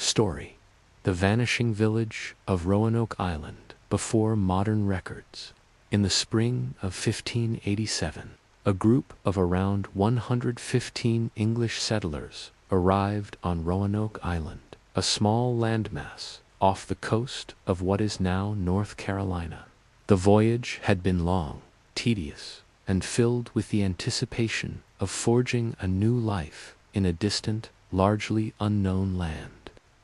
Story: The Vanishing Village of Roanoke Island before modern records. In the spring of 1587, a group of around 115 English settlers arrived on Roanoke Island, a small landmass off the coast of what is now North Carolina. The voyage had been long, tedious, and filled with the anticipation of forging a new life in a distant, largely unknown land.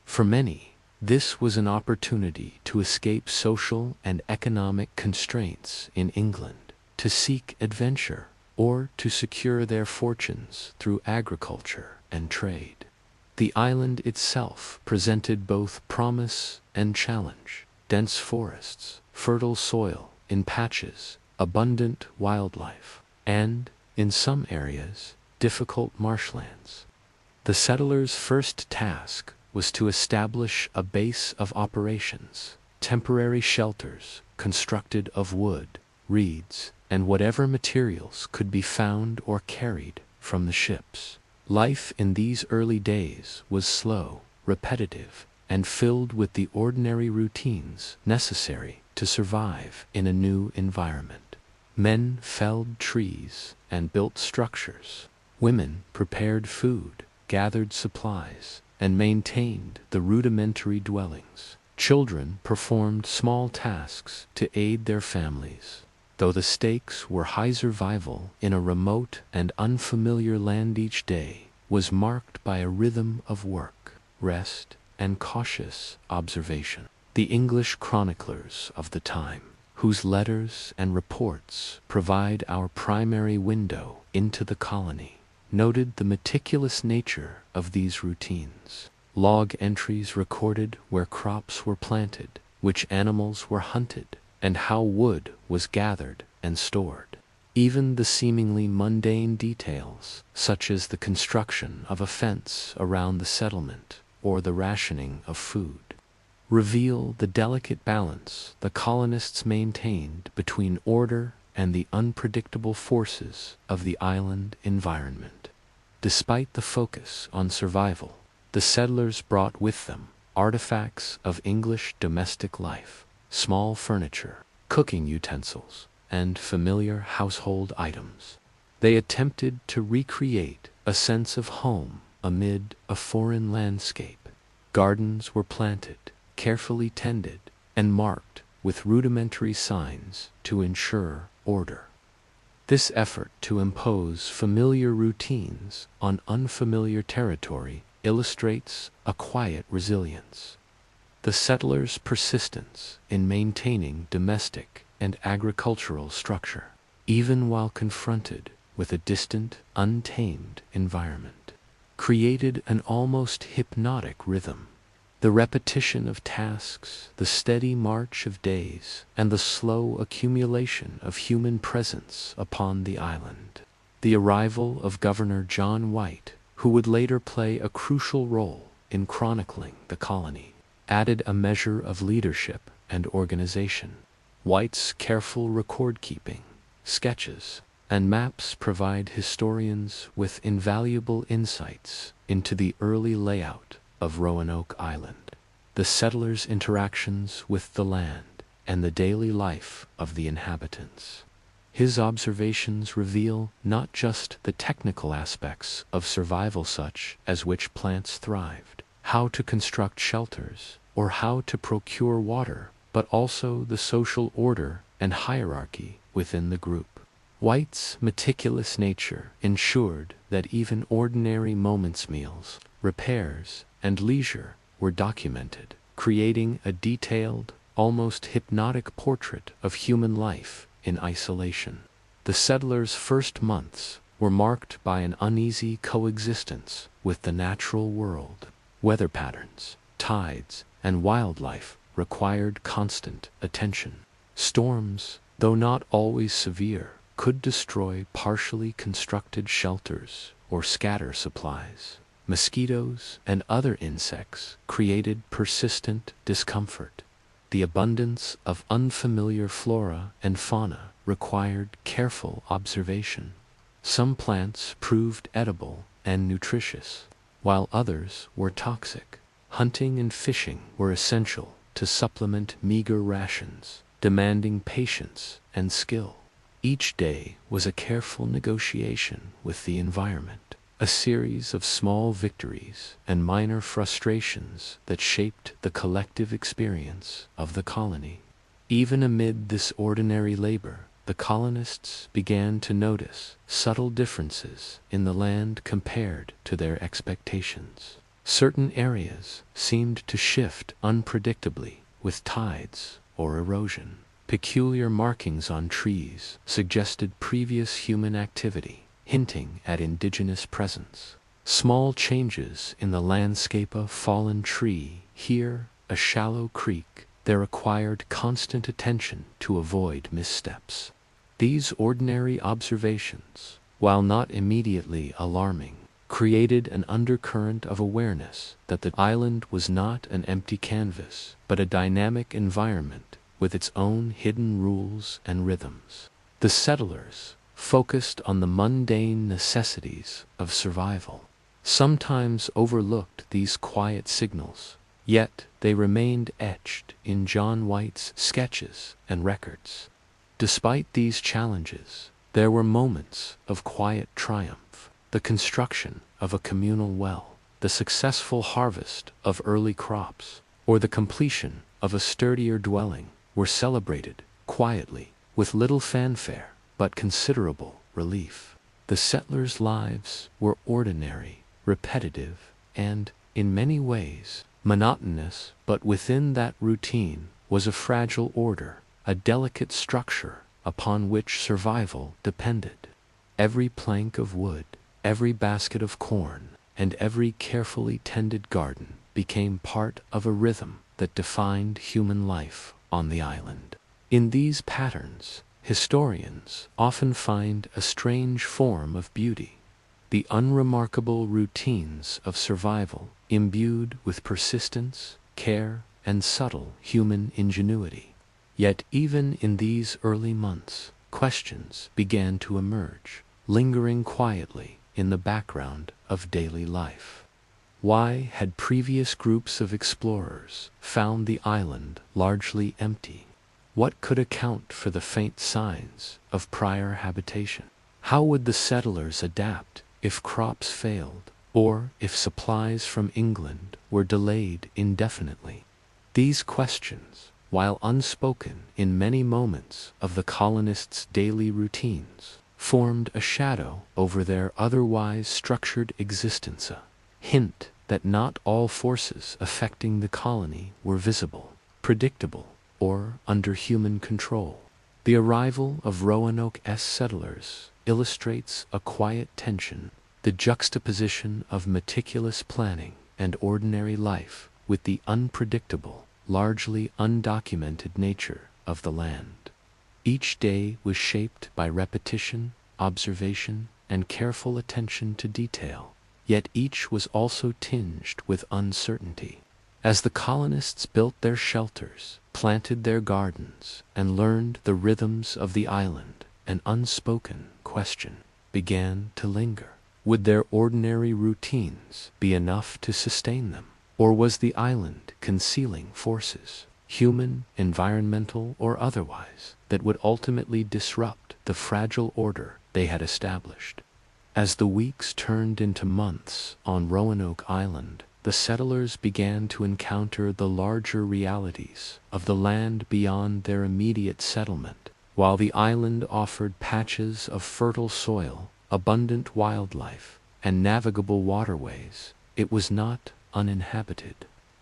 For many, this was an opportunity to escape social and economic constraints in England, to seek adventure, or to secure their fortunes through agriculture and trade. The island itself presented both promise and challenge: dense forests, fertile soil in patches, abundant wildlife, and, in some areas, difficult marshlands. The settlers' first task was to establish a base of operations, temporary shelters constructed of wood, reeds, and whatever materials could be found or carried from the ships. Life in these early days was slow, repetitive, and filled with the ordinary routines necessary to survive in a new environment. Men felled trees and built structures. Women prepared food, gathered supplies, and maintained the rudimentary dwellings. Children performed small tasks to aid their families. Though the stakes were high, survival in a remote and unfamiliar land each day was marked by a rhythm of work, rest, and cautious observation. The English chroniclers of the time, whose letters and reports provide our primary window into the colony, noted the meticulous nature of these routines. Log entries recorded where crops were planted, which animals were hunted, and how wood was gathered and stored. Even the seemingly mundane details, such as the construction of a fence around the settlement or the rationing of food, reveal the delicate balance the colonists maintained between order and the unpredictable forces of the island environment. Despite the focus on survival, the settlers brought with them artifacts of English domestic life, small furniture, cooking utensils, and familiar household items. They attempted to recreate a sense of home amid a foreign landscape. Gardens were planted, carefully tended, and marked with rudimentary signs to ensure order. This effort to impose familiar routines on unfamiliar territory illustrates a quiet resilience. The settlers' persistence in maintaining domestic and agricultural structure, even while confronted with a distant, untamed environment, created an almost hypnotic rhythm. The repetition of tasks, the steady march of days, and the slow accumulation of human presence upon the island. The arrival of Governor John White, who would later play a crucial role in chronicling the colony, added a measure of leadership and organization. White's careful record-keeping, sketches, and maps provide historians with invaluable insights into the early layout of Roanoke Island, the settlers' interactions with the land, and the daily life of the inhabitants. His observations reveal not just the technical aspects of survival, such as which plants thrived, how to construct shelters, or how to procure water, but also the social order and hierarchy within the group. White's meticulous nature ensured that even ordinary moments, meals, repairs, and leisure were documented, creating a detailed, almost hypnotic portrait of human life in isolation. The settlers' first months were marked by an uneasy coexistence with the natural world. Weather patterns, tides, and wildlife required constant attention. Storms, though not always severe, could destroy partially constructed shelters or scatter supplies. Mosquitoes and other insects created persistent discomfort. The abundance of unfamiliar flora and fauna required careful observation. Some plants proved edible and nutritious, while others were toxic, Hunting and fishing were essential to supplement meager rations, demanding patience and skill. Each day was a careful negotiation with the environment, a series of small victories and minor frustrations that shaped the collective experience of the colony. Even amid this ordinary labor, the colonists began to notice subtle differences in the land compared to their expectations. Certain areas seemed to shift unpredictably with tides or erosion. Peculiar markings on trees suggested previous human activity, hinting at indigenous presence. Small changes in the landscape, a fallen tree, here a shallow creek, there required constant attention to avoid missteps. These ordinary observations, while not immediately alarming, created an undercurrent of awareness that the island was not an empty canvas, but a dynamic environment with its own hidden rules and rhythms. The settlers focused on the mundane necessities of survival, sometimes overlooked these quiet signals, yet they remained etched in John White's sketches and records. Despite these challenges, there were moments of quiet triumph. The construction of a communal well, the successful harvest of early crops, or the completion of a sturdier dwelling were celebrated quietly, with little fanfare, but considerable relief. The settlers' lives were ordinary, repetitive, and, in many ways, monotonous, but within that routine was a fragile order, a delicate structure upon which survival depended. Every plank of wood, every basket of corn, and every carefully tended garden became part of a rhythm that defined human life on the island. In these patterns, historians often find a strange form of beauty, the unremarkable routines of survival imbued with persistence, care, and subtle human ingenuity. Yet even in these early months, questions began to emerge, lingering quietly in the background of daily life. Why had previous groups of explorers found the island largely empty? What could account for the faint signs of prior habitation? How would the settlers adapt if crops failed, or if supplies from England were delayed indefinitely? These questions, while unspoken in many moments of the colonists' daily routines, formed a shadow over their otherwise structured existence, a hint that not all forces affecting the colony were visible, predictable, or under human control. The arrival of Roanoke's settlers illustrates a quiet tension, the juxtaposition of meticulous planning and ordinary life with the unpredictable, largely undocumented nature of the land. Each day was shaped by repetition, observation, and careful attention to detail, yet each was also tinged with uncertainty. As the colonists built their shelters, planted their gardens, and learned the rhythms of the island, an unspoken question began to linger. Would their ordinary routines be enough to sustain them? Or was the island concealing forces, human, environmental, or otherwise, that would ultimately disrupt the fragile order they had established? As the weeks turned into months on Roanoke Island, the settlers began to encounter the larger realities of the land beyond their immediate settlement. While the island offered patches of fertile soil, abundant wildlife, and navigable waterways, it was not uninhabited.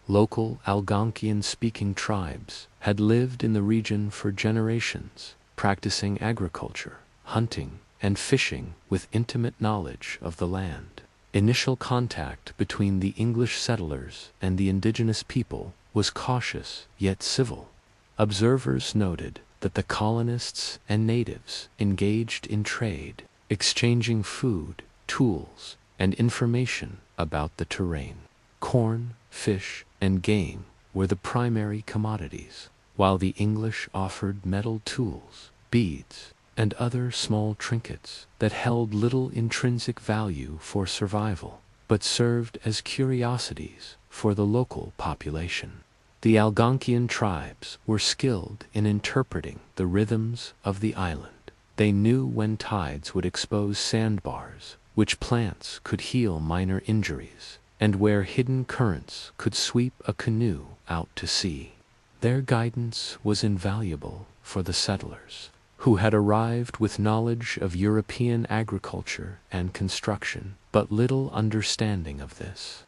Local Algonquian-speaking tribes had lived in the region for generations, practicing agriculture, hunting, and fishing with intimate knowledge of the land. Initial contact between the English settlers and the indigenous people was cautious yet civil. Observers noted that the colonists and natives engaged in trade, exchanging food, tools, and information about the terrain. Corn, fish, and game were the primary commodities, while the English offered metal tools, beads, and other small trinkets that held little intrinsic value for survival. but served as curiosities for the local population. The Algonquian tribes were skilled in interpreting the rhythms of the island. They knew when tides would expose sandbars, which plants could heal minor injuries, and where hidden currents could sweep a canoe out to sea. Their guidance was invaluable for the settlers, who had arrived with knowledge of European agriculture and construction, but little understanding of this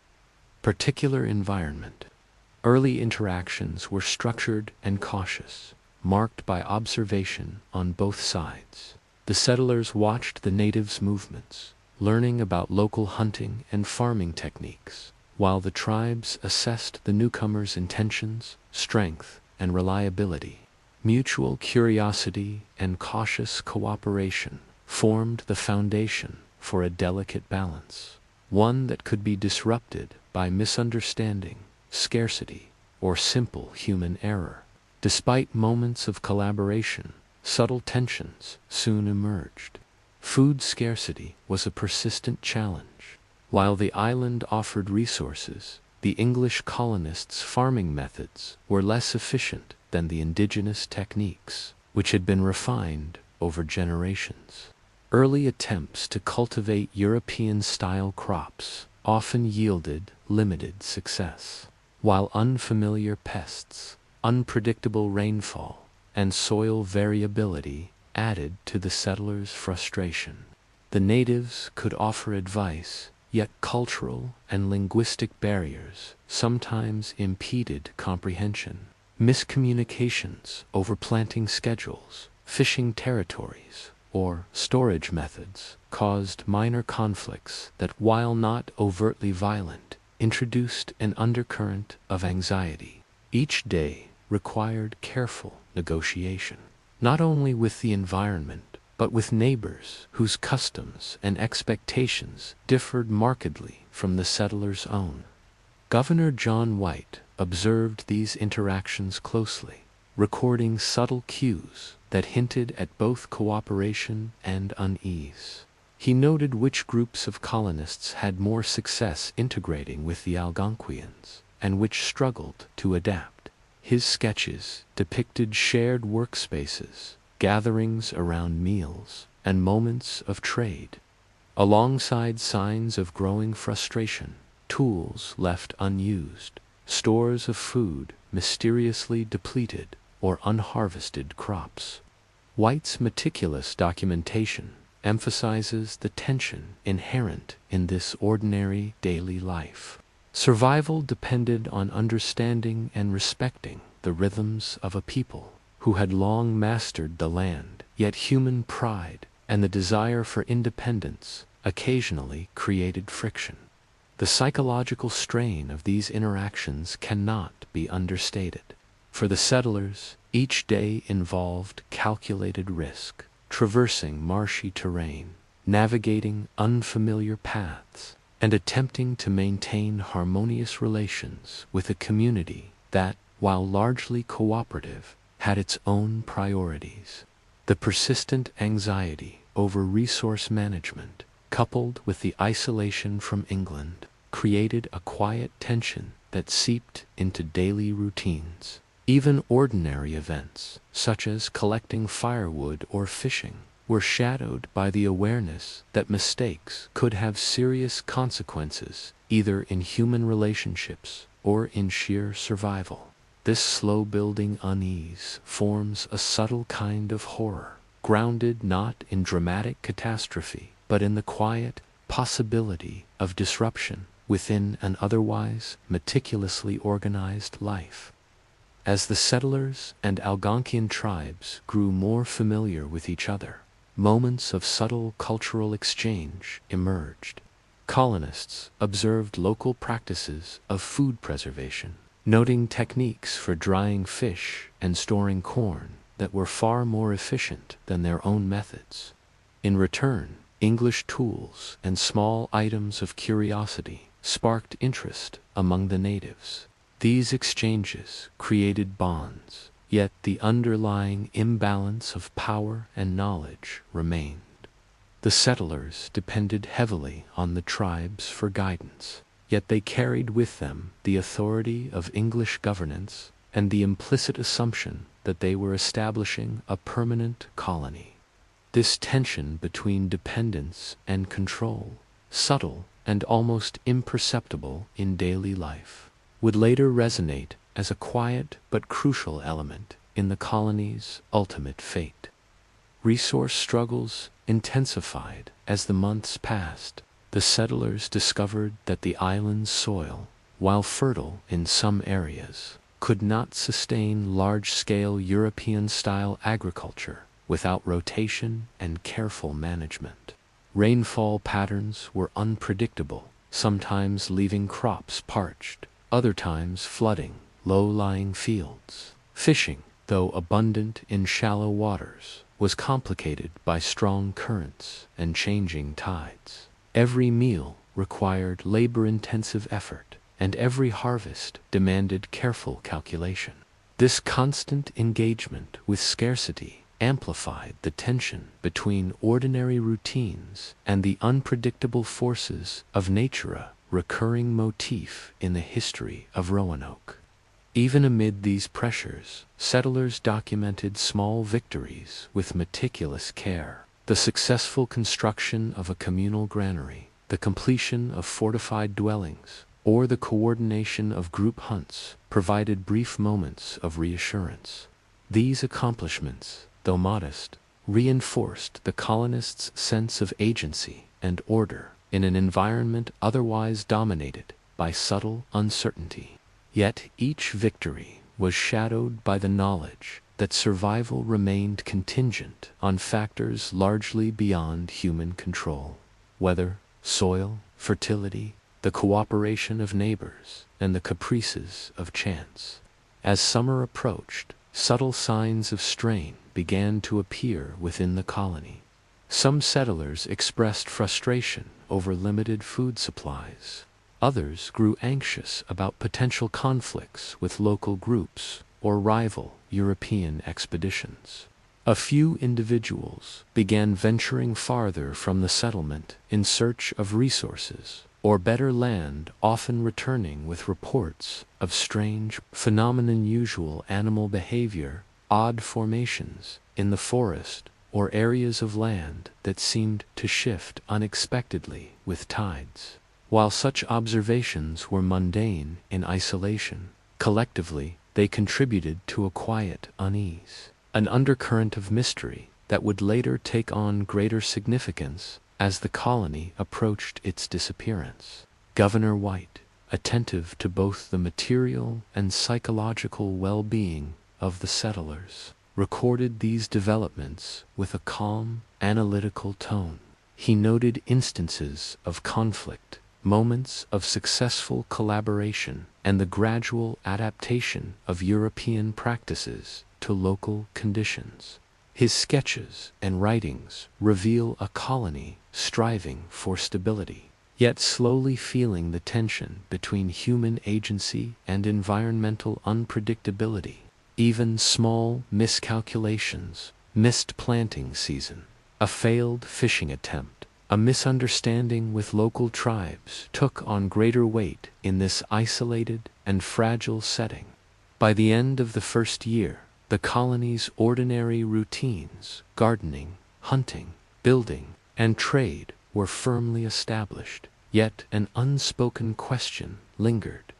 particular environment. Early interactions were structured and cautious, marked by observation on both sides. The settlers watched the natives' movements, learning about local hunting and farming techniques, while the tribes assessed the newcomers' intentions, strength, and reliability. Mutual curiosity and cautious cooperation formed the foundation for a delicate balance, one that could be disrupted by misunderstanding, scarcity, or simple human error. Despite moments of collaboration, subtle tensions soon emerged. Food scarcity was a persistent challenge. While the island offered resources, the English colonists' farming methods were less efficient than the indigenous techniques, which had been refined over generations. Early attempts to cultivate European-style crops often yielded limited success, while unfamiliar pests, unpredictable rainfall, and soil variability added to the settlers' frustration. The natives could offer advice, yet cultural and linguistic barriers sometimes impeded comprehension. Miscommunications over planting schedules, fishing territories, or storage methods caused minor conflicts that, while not overtly violent, introduced an undercurrent of anxiety. Each day required careful negotiation, not only with the environment, but with neighbors whose customs and expectations differed markedly from the settlers' own. Governor John White observed these interactions closely, recording subtle cues that hinted at both cooperation and unease. He noted which groups of colonists had more success integrating with the Algonquians, and which struggled to adapt. His sketches depicted shared workspaces, gatherings around meals, and moments of trade. Alongside signs of growing frustration, tools left unused, stores of food mysteriously depleted, or unharvested crops. White's meticulous documentation emphasizes the tension inherent in this ordinary daily life. Survival depended on understanding and respecting the rhythms of a people who had long mastered the land, yet human pride and the desire for independence occasionally created friction. The psychological strain of these interactions cannot be understated. For the settlers, each day involved calculated risk, traversing marshy terrain, navigating unfamiliar paths, and attempting to maintain harmonious relations with a community that, while largely cooperative, had its own priorities. The persistent anxiety over resource management, coupled with the isolation from England, created a quiet tension that seeped into daily routines. Even ordinary events, such as collecting firewood or fishing, were shadowed by the awareness that mistakes could have serious consequences, either in human relationships or in sheer survival. This slow-building unease forms a subtle kind of horror, grounded not in dramatic catastrophe, but in the quiet possibility of disruption within an otherwise meticulously organized life. As the settlers and Algonquian tribes grew more familiar with each other, moments of subtle cultural exchange emerged. Colonists observed local practices of food preservation, noting techniques for drying fish and storing corn that were far more efficient than their own methods. In return, English tools and small items of curiosity sparked interest among the natives. These exchanges created bonds, yet the underlying imbalance of power and knowledge remained. The settlers depended heavily on the tribes for guidance, yet they carried with them the authority of English governance and the implicit assumption that they were establishing a permanent colony. This tension between dependence and control, subtle and almost imperceptible in daily life, would later resonate as a quiet but crucial element in the colony's ultimate fate. Resource struggles intensified as the months passed. The settlers discovered that the island's soil, while fertile in some areas, could not sustain large-scale European-style agriculture without rotation and careful management. Rainfall patterns were unpredictable, sometimes leaving crops parched, other times flooding low-lying fields. Fishing, though abundant in shallow waters, was complicated by strong currents and changing tides. Every meal required labor-intensive effort, and every harvest demanded careful calculation. This constant engagement with scarcity amplified the tension between ordinary routines and the unpredictable forces of nature, a recurring motif in the history of Roanoke. Even amid these pressures, settlers documented small victories with meticulous care. The successful construction of a communal granary, the completion of fortified dwellings, or the coordination of group hunts provided brief moments of reassurance. These accomplishments, though modest, reinforced the colonists' sense of agency and order in an environment otherwise dominated by subtle uncertainty. Yet each victory was shadowed by the knowledge that survival remained contingent on factors largely beyond human control. Weather, soil, fertility, the cooperation of neighbors, and the caprices of chance. As summer approached, subtle signs of strain began to appear within the colony. Some settlers expressed frustration over limited food supplies. Others grew anxious about potential conflicts with local groups or rival European expeditions. A few individuals began venturing farther from the settlement in search of resources or better land, often returning with reports of strange phenomena, unusual animal behavior, odd formations in the forest, or areas of land that seemed to shift unexpectedly with tides. While such observations were mundane in isolation, collectively they contributed to a quiet unease, an undercurrent of mystery that would later take on greater significance as the colony approached its disappearance. Governor White, attentive to both the material and psychological well-being of the settlers, recorded these developments with a calm, analytical tone. He noted instances of conflict, moments of successful collaboration, and the gradual adaptation of European practices to local conditions. His sketches and writings reveal a colony striving for stability, yet slowly feeling the tension between human agency and environmental unpredictability. Even small miscalculations, missed planting season, a failed fishing attempt, a misunderstanding with local tribes took on greater weight in this isolated and fragile setting. By the end of the first year, the colony's ordinary routines, gardening, hunting, building, and trade were firmly established, yet an unspoken question lingered.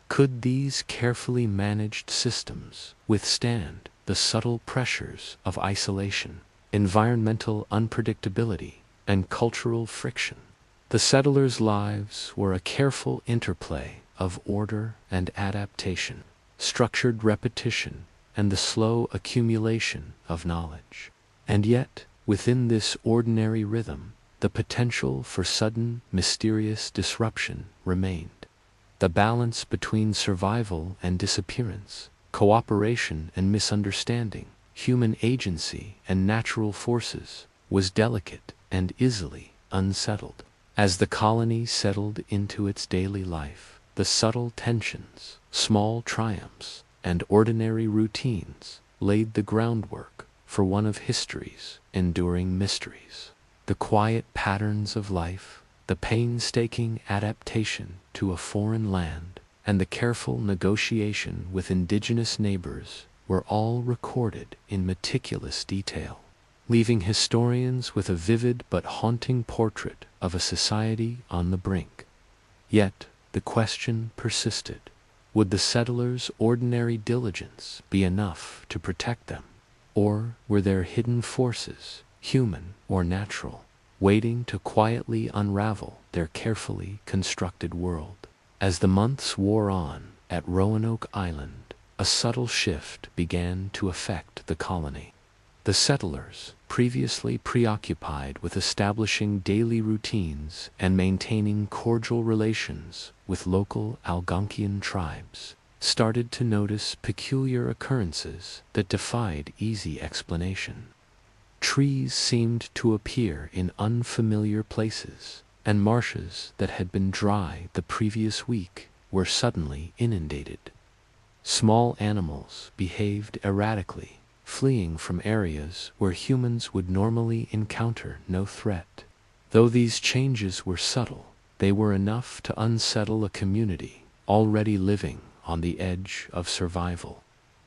Could these carefully managed systems withstand the subtle pressures of isolation, environmental unpredictability, and cultural friction? The settlers' lives were a careful interplay of order and adaptation, structured repetition, and the slow accumulation of knowledge. And yet, within this ordinary rhythm, the potential for sudden, mysterious disruption remained. The balance between survival and disappearance, cooperation and misunderstanding, human agency and natural forces, was delicate and easily unsettled. As the colony settled into its daily life, the subtle tensions, small triumphs, and ordinary routines laid the groundwork for one of history's enduring mysteries. The quiet patterns of life, the painstaking adaptation to a foreign land, and the careful negotiation with indigenous neighbors were all recorded in meticulous detail, leaving historians with a vivid but haunting portrait of a society on the brink. Yet the question persisted: would the settlers' ordinary diligence be enough to protect them? Or were there hidden forces, human or natural, waiting to quietly unravel their carefully constructed world? As the months wore on at Roanoke Island, a subtle shift began to affect the colony. The settlers, previously preoccupied with establishing daily routines and maintaining cordial relations with local Algonquian tribes, started to notice peculiar occurrences that defied easy explanation. Trees seemed to appear in unfamiliar places, and marshes that had been dry the previous week were suddenly inundated. Small animals behaved erratically, fleeing from areas where humans would normally encounter no threat. Though these changes were subtle, they were enough to unsettle a community already living on the edge of survival.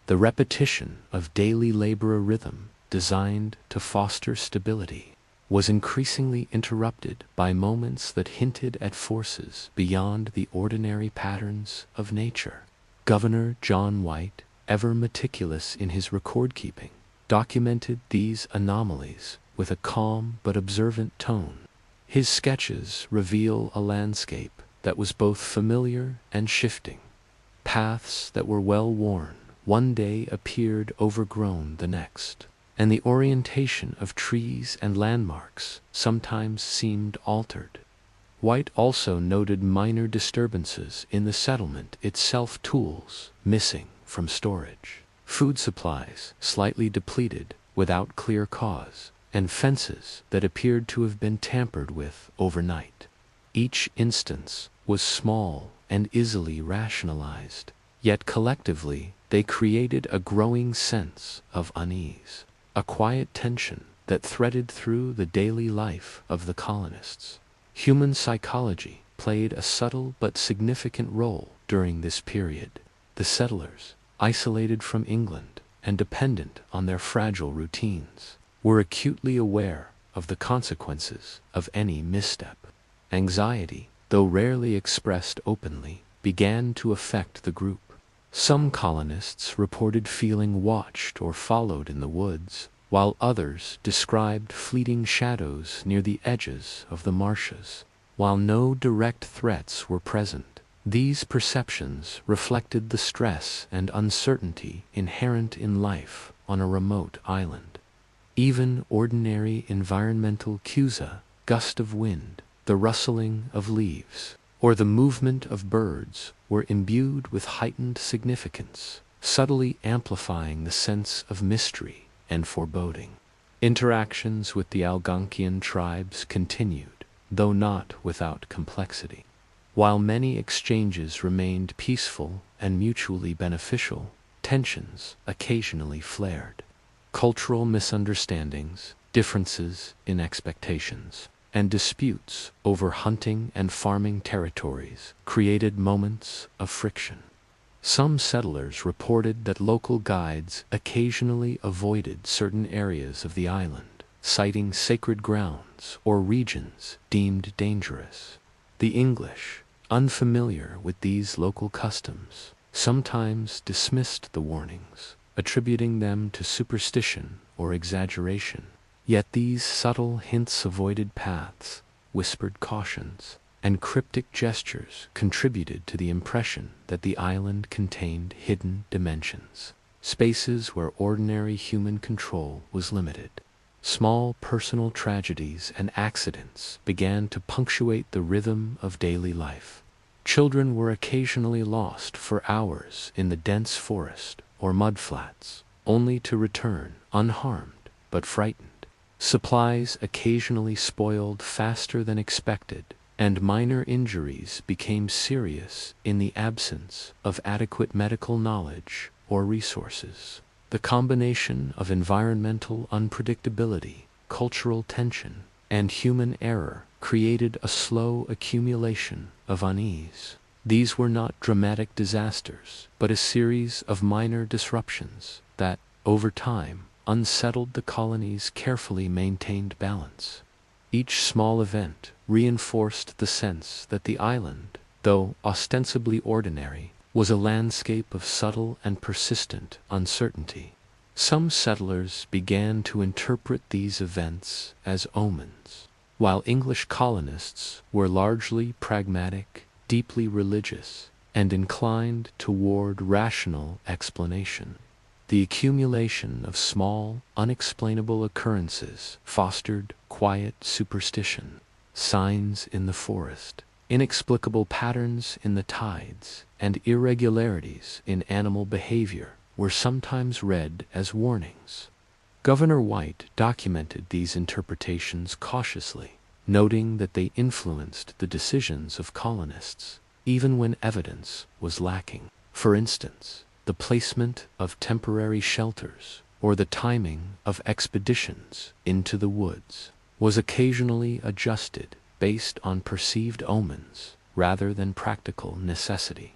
The repetition of daily labor rhythm, designed to foster stability, was increasingly interrupted by moments that hinted at forces beyond the ordinary patterns of nature. Governor John White, ever meticulous in his record-keeping, documented these anomalies with a calm but observant tone. His sketches reveal a landscape that was both familiar and shifting. Paths that were well-worn one day appeared overgrown the next, and the orientation of trees and landmarks sometimes seemed altered. White also noted minor disturbances in the settlement itself: tools missing from storage, food supplies slightly depleted without clear cause, and fences that appeared to have been tampered with overnight. Each instance was small and easily rationalized, yet collectively they created a growing sense of unease, a quiet tension that threaded through the daily life of the colonists. Human psychology played a subtle but significant role during this period. The settlers, isolated from England and dependent on their fragile routines, were acutely aware of the consequences of any misstep. Anxiety, though rarely expressed openly, began to affect the group. Some colonists reported feeling watched or followed in the woods, while others described fleeting shadows near the edges of the marshes. While no direct threats were present, these perceptions reflected the stress and uncertainty inherent in life on a remote island. Even ordinary environmental cues, a gust of wind, the rustling of leaves, or the movement of birds, were imbued with heightened significance, subtly amplifying the sense of mystery and foreboding. Interactions with the Algonquian tribes continued, though not without complexity. While many exchanges remained peaceful and mutually beneficial, tensions occasionally flared. Cultural misunderstandings, differences in expectations, and disputes over hunting and farming territories created moments of friction. Some settlers reported that local guides occasionally avoided certain areas of the island, citing sacred grounds or regions deemed dangerous. The English, unfamiliar with these local customs, sometimes dismissed the warnings, attributing them to superstition or exaggeration. Yet these subtle hints, avoided paths, whispered cautions, and cryptic gestures contributed to the impression that the island contained hidden dimensions, spaces where ordinary human control was limited. Small personal tragedies and accidents began to punctuate the rhythm of daily life. Children were occasionally lost for hours in the dense forest or mudflats, only to return unharmed but frightened. Supplies occasionally spoiled faster than expected, and minor injuries became serious in the absence of adequate medical knowledge or resources. The combination of environmental unpredictability, cultural tension, and human error created a slow accumulation of unease. These were not dramatic disasters, but a series of minor disruptions that, over time, unsettled the colony's carefully maintained balance. Each small event reinforced the sense that the island, though ostensibly ordinary, was a landscape of subtle and persistent uncertainty. Some settlers began to interpret these events as omens, while English colonists were largely pragmatic, deeply religious, and inclined toward rational explanation. The accumulation of small, unexplainable occurrences fostered quiet superstition. Signs in the forest, inexplicable patterns in the tides, and irregularities in animal behavior were sometimes read as warnings. Governor White documented these interpretations cautiously, noting that they influenced the decisions of colonists, even when evidence was lacking. For instance, the placement of temporary shelters or the timing of expeditions into the woods was occasionally adjusted based on perceived omens rather than practical necessity.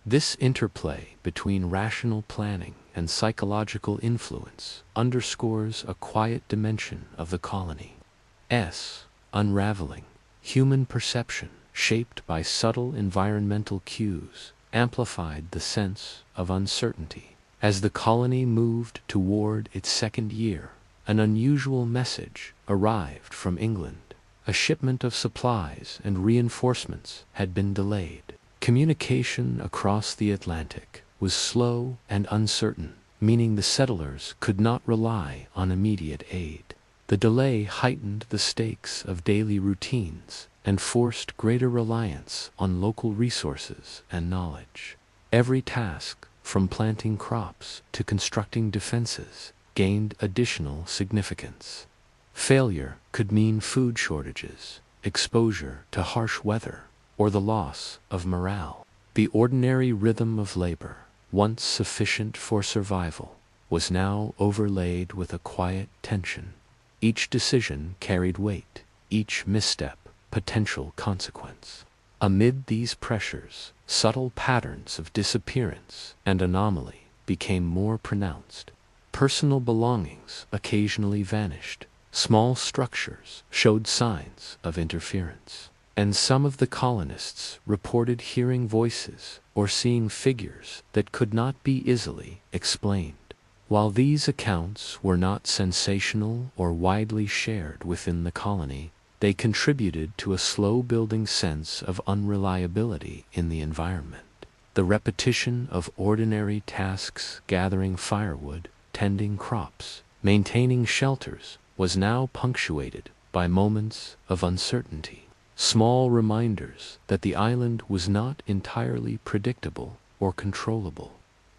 This interplay between rational planning and psychological influence underscores a quiet dimension of the colony's unraveling. Human perception, shaped by subtle environmental cues, amplified the sense of uncertainty. As the colony moved toward its second year, an unusual message arrived from England. A shipment of supplies and reinforcements had been delayed. Communication across the Atlantic was slow and uncertain, meaning the settlers could not rely on immediate aid. The delay heightened the stakes of daily routines and forced greater reliance on local resources and knowledge. Every task, from planting crops to constructing defenses, gained additional significance. Failure could mean food shortages, exposure to harsh weather, or the loss of morale. The ordinary rhythm of labor, once sufficient for survival, was now overlaid with a quiet tension. Each decision carried weight, each misstep potential consequence. Amid these pressures, subtle patterns of disappearance and anomaly became more pronounced. Personal belongings occasionally vanished. Small structures showed signs of interference, and some of the colonists reported hearing voices or seeing figures that could not be easily explained. While these accounts were not sensational or widely shared within the colony, they contributed to a slow-building sense of unreliability in the environment. The repetition of ordinary tasks, gathering firewood, tending crops, maintaining shelters, was now punctuated by moments of uncertainty. Small reminders that the island was not entirely predictable or controllable.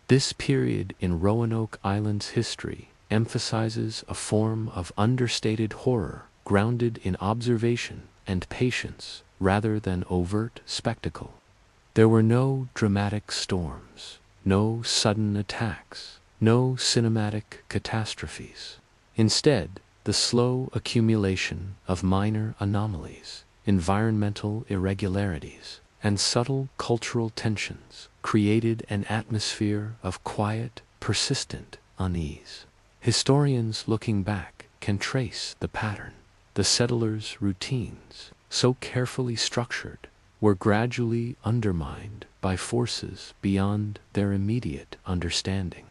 This period in Roanoke Island's history emphasizes a form of understated horror grounded in observation and patience rather than overt spectacle. There were no dramatic storms, no sudden attacks, no cinematic catastrophes. Instead, the slow accumulation of minor anomalies, environmental irregularities, and subtle cultural tensions created an atmosphere of quiet, persistent unease. Historians looking back can trace the pattern. The settlers' routines, so carefully structured, were gradually undermined by forces beyond their immediate understanding.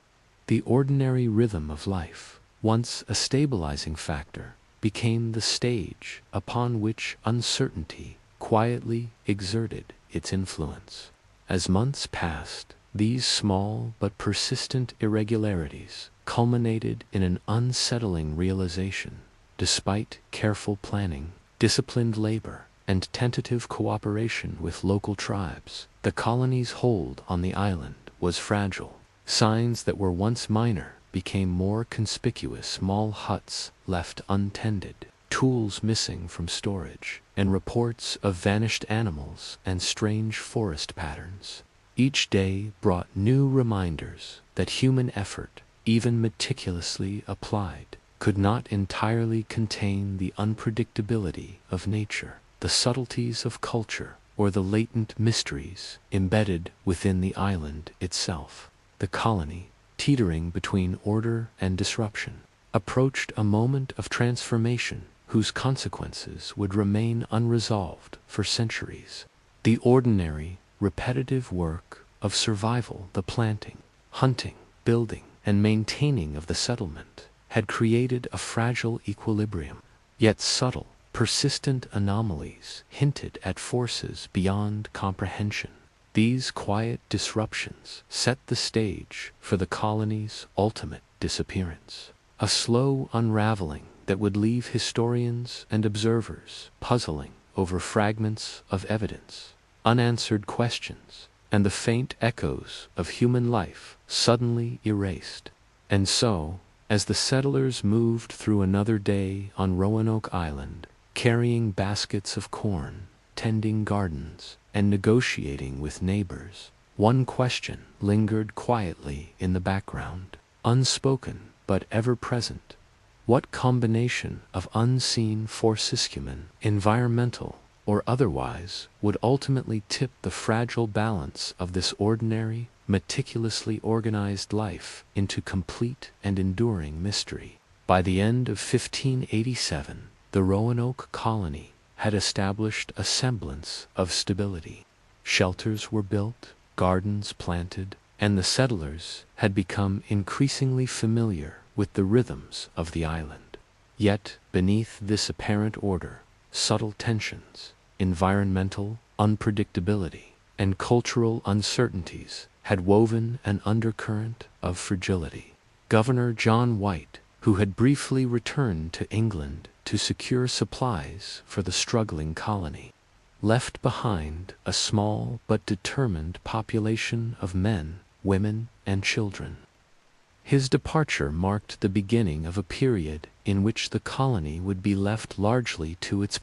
The ordinary rhythm of life, once a stabilizing factor, became the stage upon which uncertainty quietly exerted its influence. As months passed, these small but persistent irregularities culminated in an unsettling realization. Despite careful planning, disciplined labor, and tentative cooperation with local tribes, the colony's hold on the island was fragile. Signs that were once minor became more conspicuous: small huts left untended, tools missing from storage, and reports of vanished animals and strange forest patterns. Each day brought new reminders that human effort, even meticulously applied, could not entirely contain the unpredictability of nature, the subtleties of culture, or the latent mysteries embedded within the island itself. The colony, teetering between order and disruption, approached a moment of transformation whose consequences would remain unresolved for centuries. The ordinary, repetitive work of survival, the planting, hunting, building, and maintaining of the settlement, had created a fragile equilibrium. Yet subtle, persistent anomalies hinted at forces beyond comprehension. These quiet disruptions set the stage for the colony's ultimate disappearance, a slow unraveling that would leave historians and observers puzzling over fragments of evidence, unanswered questions, and the faint echoes of human life suddenly erased. And so, as the settlers moved through another day on Roanoke Island, carrying baskets of corn, tending gardens, and negotiating with neighbors, one question lingered quietly in the background, unspoken but ever present. What combination of unseen forces, human, environmental, or otherwise, would ultimately tip the fragile balance of this ordinary, meticulously organized life into complete and enduring mystery? By the end of 1587, the Roanoke colony had established a semblance of stability. Shelters were built, gardens planted, and the settlers had become increasingly familiar with the rhythms of the island. Yet, beneath this apparent order, subtle tensions, environmental unpredictability, and cultural uncertainties had woven an undercurrent of fragility. Governor John White, who had briefly returned to England to secure supplies for the struggling colony, left behind a small but determined population of men, women, and children. His departure marked the beginning of a period in which the colony would be left largely to its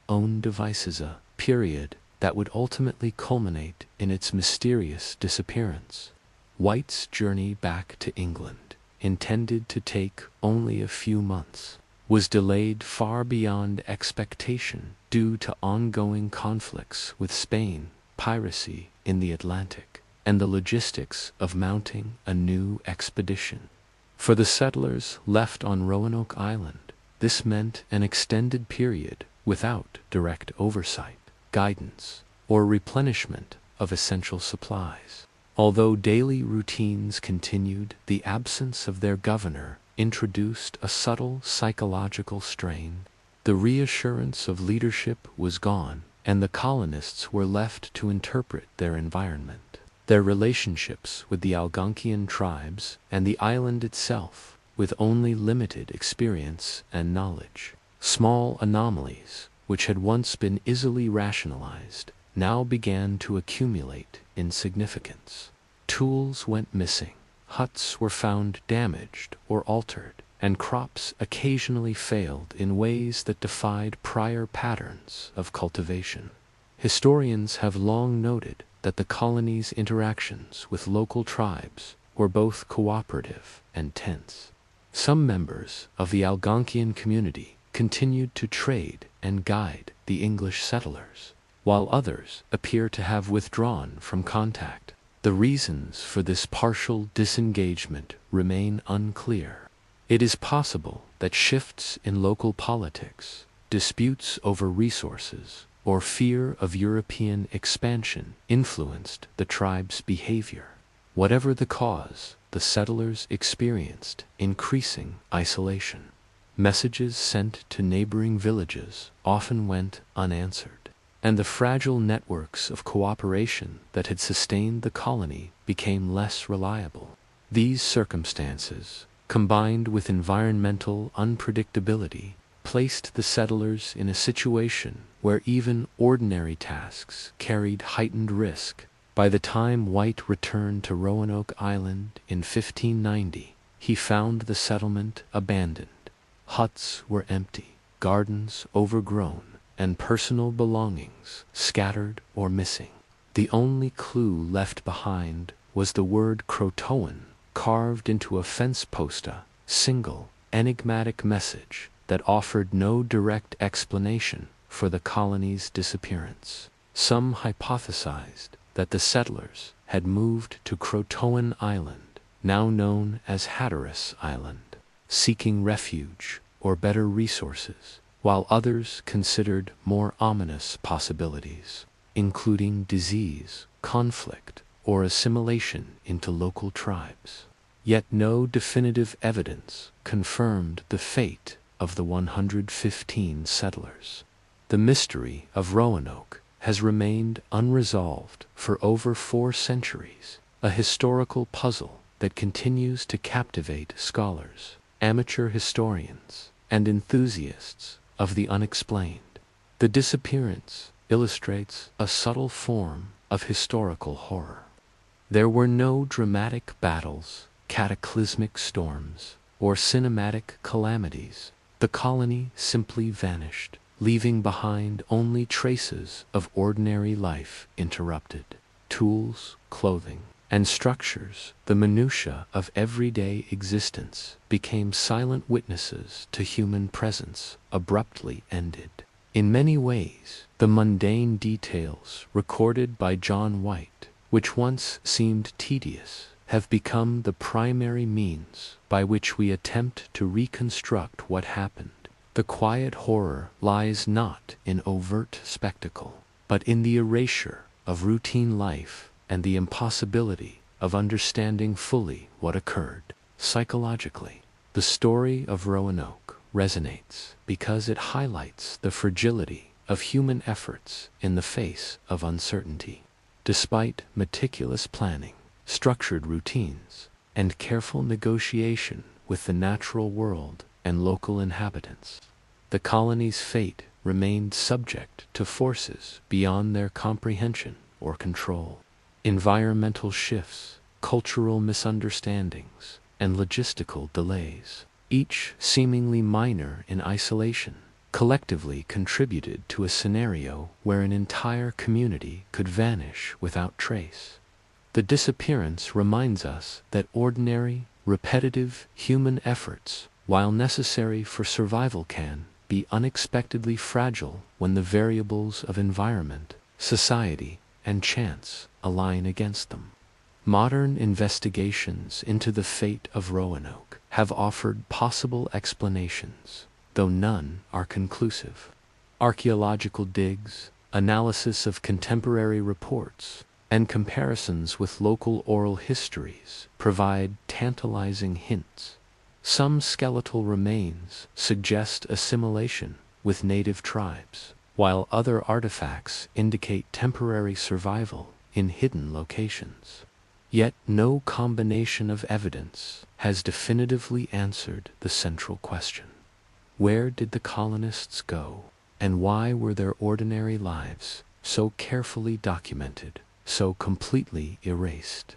own devices, a period that would ultimately culminate in its mysterious disappearance. White's journey back to England, intended to take only a few months, was delayed far beyond expectation due to ongoing conflicts with Spain, piracy in the Atlantic, and the logistics of mounting a new expedition. For the settlers left on Roanoke Island, this meant an extended period without direct oversight, guidance, or replenishment of essential supplies. Although daily routines continued, the absence of their governor introduced a subtle psychological strain. The reassurance of leadership was gone, and the colonists were left to interpret their environment, their relationships with the Algonquian tribes, and the island itself, with only limited experience and knowledge. Small anomalies, which had once been easily rationalized, now began to accumulate in significance. Tools went missing, huts were found damaged or altered, and crops occasionally failed in ways that defied prior patterns of cultivation. Historians have long noted that the colony's interactions with local tribes were both cooperative and tense. Some members of the Algonquian community continued to trade and guide the English settlers, while others appear to have withdrawn from contact. The reasons for this partial disengagement remain unclear. It is possible that shifts in local politics, disputes over resources, or fear of European expansion influenced the tribe's behavior. Whatever the cause, the settlers experienced increasing isolation. Messages sent to neighboring villages often went unanswered, and the fragile networks of cooperation that had sustained the colony became less reliable. These circumstances, combined with environmental unpredictability, placed the settlers in a situation where even ordinary tasks carried heightened risk. By the time White returned to Roanoke Island in 1590, he found the settlement abandoned. Huts were empty, gardens overgrown, and personal belongings scattered or missing. The only clue left behind was the word Croatoan, carved into a fence post, a single, enigmatic message that offered no direct explanation for the colony's disappearance. Some hypothesized that the settlers had moved to Croatoan Island, now known as Hatteras Island, seeking refuge or better resources, while others considered more ominous possibilities, including disease, conflict, or assimilation into local tribes. Yet no definitive evidence confirmed the fate of the 115 settlers. The mystery of Roanoke has remained unresolved for over 4 centuries, a historical puzzle that continues to captivate scholars, amateur historians, and enthusiasts of the unexplained. The disappearance illustrates a subtle form of historical horror. There were no dramatic battles, cataclysmic storms, or cinematic calamities. The colony simply vanished, leaving behind only traces of ordinary life interrupted. Tools, clothing, and structures, the minutiae of everyday existence, became silent witnesses to human presence abruptly ended. In many ways, the mundane details recorded by John White, which once seemed tedious, have become the primary means by which we attempt to reconstruct what happened. The quiet horror lies not in overt spectacle, but in the erasure of routine life and the impossibility of understanding fully what occurred. Psychologically, the story of Roanoke resonates because it highlights the fragility of human efforts in the face of uncertainty. Despite meticulous planning, structured routines, and careful negotiation with the natural world and local inhabitants, the colony's fate remained subject to forces beyond their comprehension or control. Environmental shifts, cultural misunderstandings, and logistical delays, each seemingly minor in isolation, collectively contributed to a scenario where an entire community could vanish without trace. The disappearance reminds us that ordinary, repetitive human efforts, while necessary for survival, can be unexpectedly fragile when the variables of environment, society, and chance align against them. Modern investigations into the fate of Roanoke have offered possible explanations, though none are conclusive. Archaeological digs, analysis of contemporary reports, and comparisons with local oral histories provide tantalizing hints. Some skeletal remains suggest assimilation with native tribes, while other artifacts indicate temporary survival in hidden locations. Yet no combination of evidence has definitively answered the central question. Where did the colonists go, and why were their ordinary lives so carefully documented, so completely erased?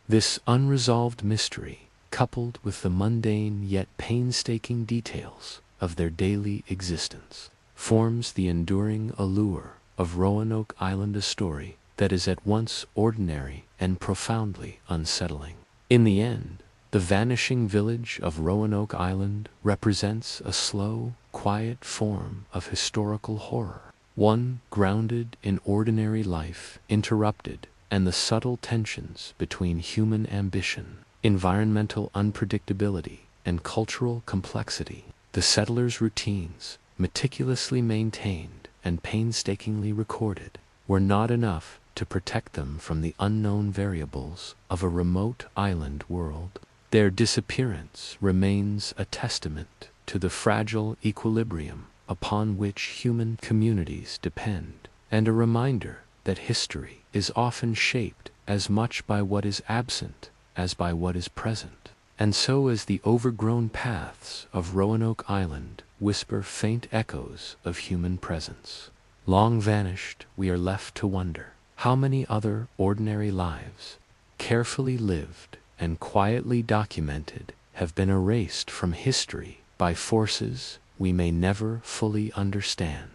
This unresolved mystery, coupled with the mundane yet painstaking details of their daily existence, forms the enduring allure of Roanoke Island, a story that is at once ordinary and profoundly unsettling. In the end, the vanishing village of Roanoke Island represents a slow, quiet form of historical horror, one grounded in ordinary life interrupted and the subtle tensions between human ambition, environmental unpredictability, and cultural complexity. The settlers' routines, meticulously maintained and painstakingly recorded, were not enough to protect them from the unknown variables of a remote island world. Their disappearance remains a testament to the fragile equilibrium upon which human communities depend, and a reminder that history is often shaped as much by what is absent as by what is present. And so, as the overgrown paths of Roanoke Island whisper faint echoes of human presence, long vanished, we are left to wonder how many other ordinary lives, carefully lived and quietly documented, have been erased from history by forces we may never fully understand.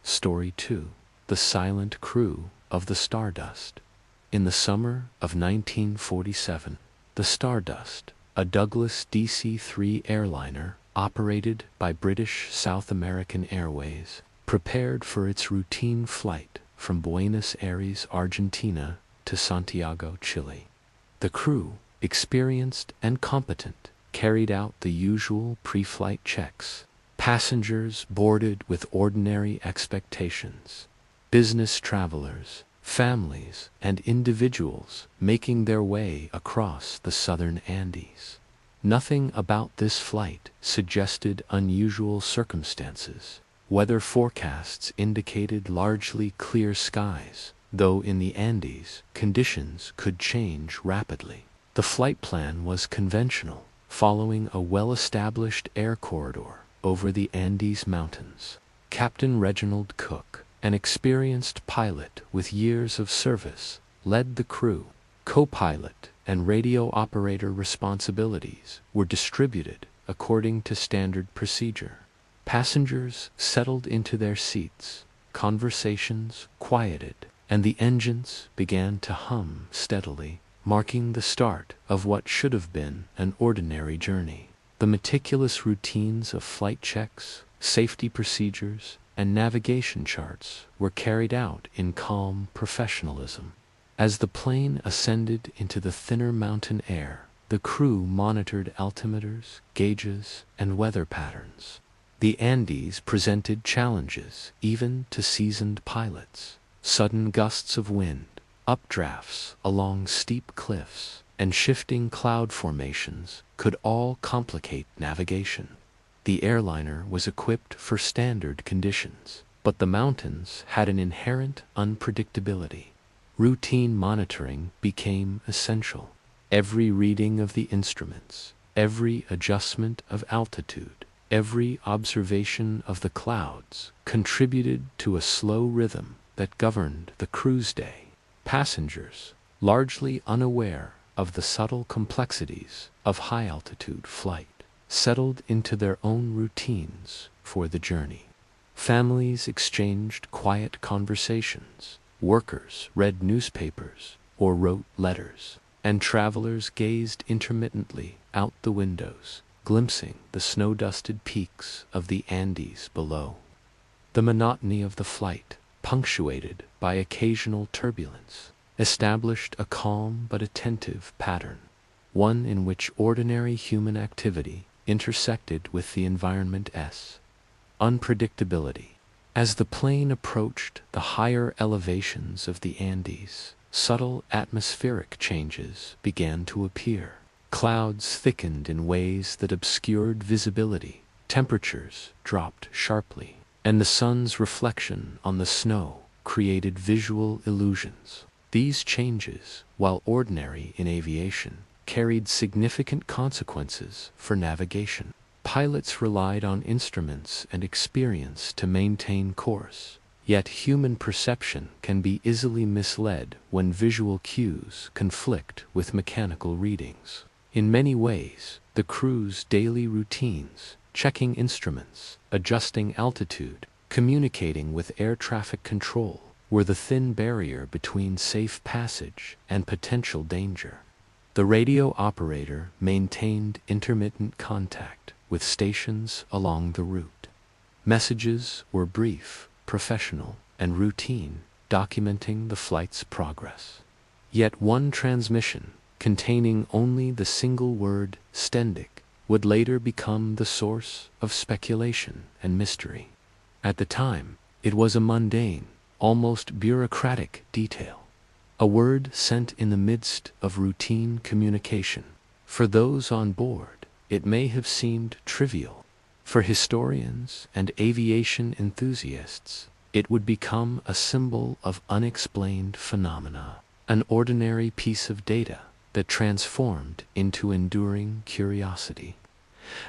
Story 2. The Silent Crew of the Stardust. In the summer of 1947, the Stardust, a Douglas DC-3 airliner operated by British South American Airways, prepared for its routine flight from Buenos Aires, Argentina to Santiago, Chile. The crew, experienced and competent, carried out the usual pre-flight checks. Passengers boarded with ordinary expectations. Business travelers, families, and individuals making their way across the southern Andes. Nothing about this flight suggested unusual circumstances. Weather forecasts indicated largely clear skies, though in the Andes, conditions could change rapidly. The flight plan was conventional, following a well-established air corridor over the Andes Mountains. Captain Reginald Cook, an experienced pilot with years of service, led the crew. Co-pilot and radio operator responsibilities were distributed according to standard procedure. Passengers settled into their seats, conversations quieted, and the engines began to hum steadily, marking the start of what should have been an ordinary journey. The meticulous routines of flight checks, safety procedures, and navigation charts were carried out in calm professionalism. As the plane ascended into the thinner mountain air, the crew monitored altimeters, gauges, and weather patterns. The Andes presented challenges even to seasoned pilots. Sudden gusts of wind, updrafts along steep cliffs, and shifting cloud formations could all complicate navigation. The airliner was equipped for standard conditions, but the mountains had an inherent unpredictability. Routine monitoring became essential. Every reading of the instruments, every adjustment of altitude, every observation of the clouds contributed to a slow rhythm that governed the cruise day. Passengers, largely unaware of the subtle complexities of high-altitude flight, settled into their own routines for the journey. Families exchanged quiet conversations, workers read newspapers or wrote letters, and travelers gazed intermittently out the windows, glimpsing the snow-dusted peaks of the Andes below. The monotony of the flight, punctuated by occasional turbulence, established a calm but attentive pattern, one in which ordinary human activity intersected with the environment's unpredictability. As the plane approached the higher elevations of the Andes, subtle atmospheric changes began to appear. Clouds thickened in ways that obscured visibility, temperatures dropped sharply, and the sun's reflection on the snow created visual illusions. These changes, while ordinary in aviation, carried significant consequences for navigation. Pilots relied on instruments and experience to maintain course, yet human perception can be easily misled when visual cues conflict with mechanical readings. In many ways, the crew's daily routines, checking instruments, adjusting altitude, communicating with air traffic control, were the thin barrier between safe passage and potential danger. The radio operator maintained intermittent contact with stations along the route. Messages were brief, professional, and routine, documenting the flight's progress. Yet one transmission, containing only the single word "Stendig," would later become the source of speculation and mystery. At the time, it was a mundane, almost bureaucratic detail. A word sent in the midst of routine communication. For those on board, it may have seemed trivial. For historians and aviation enthusiasts, it would become a symbol of unexplained phenomena, an ordinary piece of data that transformed into enduring curiosity.